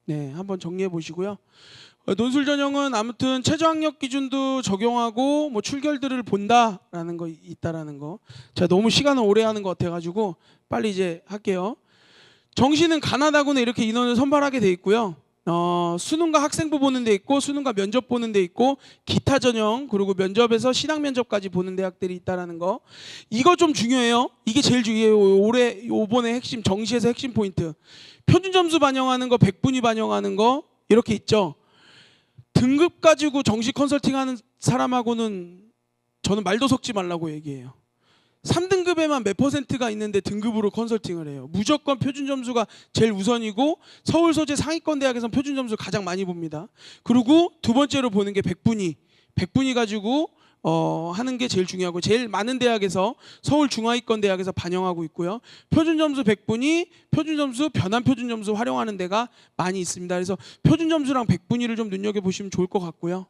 네, 한번 정리해 보시고요. 논술 전형은 아무튼 최저학력 기준도 적용하고 뭐 출결들을 본다라는 거 있다라는 거. 제가 너무 시간을 오래 하는 것 같아가지고 빨리 이제 할게요. 정시는 가나다고는 이렇게 인원을 선발하게 돼 있고요. 수능과 학생부 보는 데 있고 수능과 면접 보는 데 있고 기타 전형 그리고 면접에서 신학 면접까지 보는 대학들이 있다라는 거. 이거 좀 중요해요. 이게 제일 중요해요. 올해 요번에 핵심 정시에서 핵심 포인트. 표준 점수 반영하는 거 100분위 반영하는 거 이렇게 있죠. 등급 가지고 정시 컨설팅 하는 사람하고는 저는 말도 섞지 말라고 얘기해요. 3등급에만 몇 퍼센트가 있는데 등급으로 컨설팅을 해요. 무조건 표준 점수가 제일 우선이고 서울 소재 상위권 대학에서는 표준 점수를 가장 많이 봅니다. 그리고 두 번째로 보는 게 100분위. 100분위 가지고 하는 게 제일 중요하고 제일 많은 대학에서 서울 중하위권 대학에서 반영하고 있고요. 표준 점수 100분위, 표준 점수 변환 표준 점수 활용하는 데가 많이 있습니다. 그래서 표준 점수랑 100분위를 좀 눈여겨보시면 좋을 것 같고요.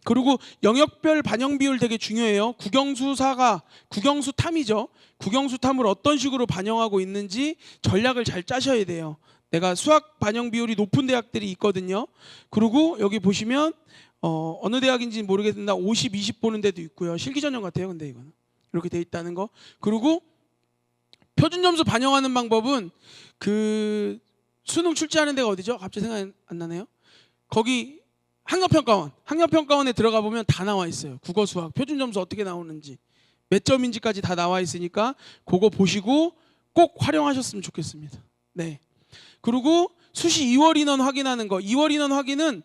그리고 영역별 반영 비율 되게 중요해요. 국영수사가 국영수탐이죠. 국영수탐을 어떤 식으로 반영하고 있는지 전략을 잘 짜셔야 돼요. 내가 수학 반영 비율이 높은 대학들이 있거든요. 그리고 여기 보시면 어느 대학인지 모르겠는데 50, 20 보는 데도 있고요. 실기 전형 같아요. 근데 이거는 이렇게 돼 있다는 거. 그리고 표준 점수 반영하는 방법은 그 수능 출제하는 데가 어디죠? 갑자기 생각 안 나네요. 거기 학력평가원에 들어가 보면 다 나와 있어요. 국어, 수학, 표준 점수 어떻게 나오는지 몇 점인지까지 다 나와 있으니까 그거 보시고 꼭 활용하셨으면 좋겠습니다. 네. 그리고 수시 2월 인원 확인하는 거. 2월 인원 확인은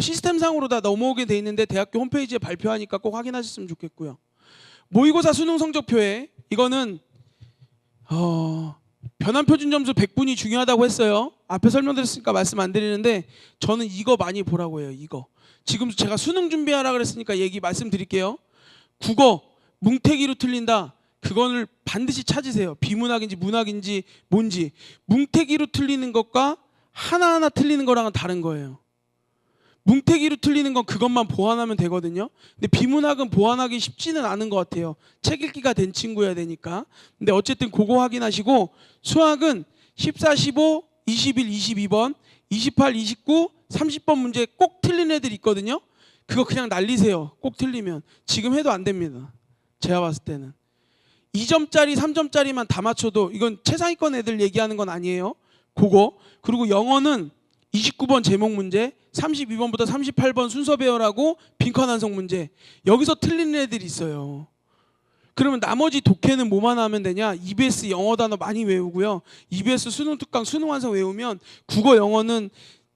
시스템상으로 다 넘어오게 돼 있는데 대학교 홈페이지에 발표하니까 꼭 확인하셨으면 좋겠고요. 모의고사 수능 성적표에 이거는 변환 표준 점수 100분이 중요하다고 했어요. 앞에 설명드렸으니까 말씀 안 드리는데 저는 이거 많이 보라고 해요. 이거. 지금 제가 수능 준비하라 그랬으니까 얘기 말씀드릴게요. 국어 뭉태기로 틀린다. 그거를 반드시 찾으세요. 비문학인지 문학인지 뭔지. 뭉태기로 틀리는 것과 하나하나 틀리는 거랑은 다른 거예요. 뭉태기로 틀리는 건 그것만 보완하면 되거든요. 근데 비문학은 보완하기 쉽지는 않은 것 같아요. 책 읽기가 된 친구여야 되니까. 근데 어쨌든 그거 확인하시고 수학은 14, 15, 21, 22번, 28, 29, 30번 문제 꼭 틀린 애들 있거든요. 그거 그냥 날리세요. 꼭 틀리면. 지금 해도 안 됩니다. 제가 봤을 때는. 2점짜리, 3점짜리만 다 맞춰도 이건 최상위권 애들 얘기하는 건 아니에요. 그거. 그리고 영어는 29번 제목 문제, 32번부터 38번 순서 배열하고 빈칸 완성 문제. 여기서 틀리는 애들이 있어요. 그러면 나머지 독해는 뭐만 하면 되냐? EBS 영어 단어 많이 외우고요. EBS 수능 특강 수능 완성 외우면 국어 영어는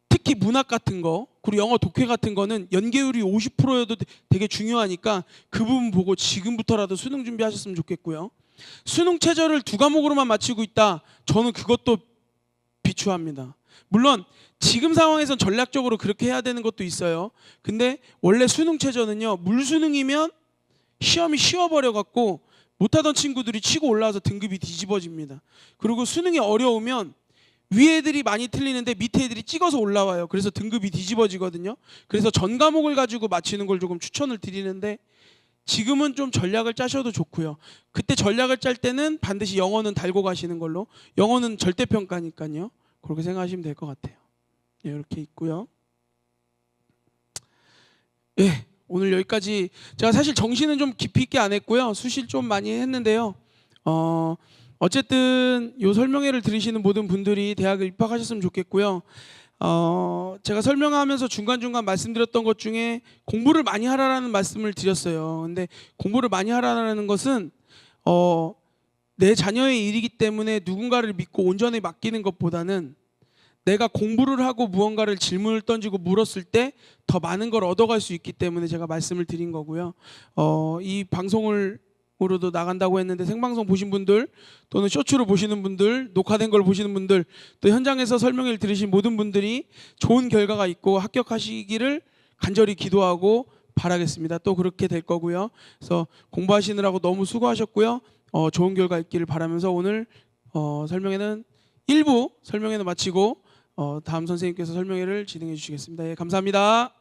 특히 문학 같은 거 그리고 영어 독해 같은 거는 연계율이 50%여도 되게 중요하니까 그 부분 보고 지금부터라도 수능 준비하셨으면 좋겠고요. 수능 최저를 2과목으로만 맞추고 있다. 저는 그것도 비추합니다. 물론 지금 상황에선 전략적으로 그렇게 해야 되는 것도 있어요. 근데 원래 수능 최저는요. 물수능이면 시험이 쉬워버려 갖고 못하던 친구들이 치고 올라와서 등급이 뒤집어집니다. 그리고 수능이 어려우면 위에 애들이 많이 틀리는데 밑에 애들이 찍어서 올라와요. 그래서 등급이 뒤집어지거든요. 그래서 전 과목을 가지고 맞히는 걸 조금 추천을 드리는데 지금은 좀 전략을 짜셔도 좋고요. 그때 전략을 짤 때는 반드시 영어는 달고 가시는 걸로. 영어는 절대평가니까요. 그렇게 생각하시면 될 것 같아요. 네, 이렇게 있고요. 예, 오늘 여기까지. 제가 사실 정시는 좀 깊이 있게 안 했고요. 수시를 좀 많이 했는데요. 어쨌든 이 설명회를 들으시는 모든 분들이 대학을 입학하셨으면 좋겠고요. 제가 설명하면서 중간중간 말씀드렸던 것 중에 공부를 많이 하라는 말씀을 드렸어요. 근데 공부를 많이 하라는 것은 내 자녀의 일이기 때문에 누군가를 믿고 온전히 맡기는 것보다는 내가 공부를 하고 무언가를 질문을 던지고 물었을 때 더 많은 걸 얻어갈 수 있기 때문에 제가 말씀을 드린 거고요. 이 방송으로도 나간다고 했는데 생방송 보신 분들 또는 쇼츠로 보시는 분들 녹화된 걸 보시는 분들 또 현장에서 설명회를 들으신 모든 분들이 좋은 결과가 있고 합격하시기를 간절히 기도하고 바라겠습니다. 또 그렇게 될 거고요. 그래서 공부하시느라고 너무 수고하셨고요. 좋은 결과 있기를 바라면서 오늘 설명회는 1부 설명회는 마치고 다음 선생님께서 설명회를 진행해 주시겠습니다. 예, 감사합니다.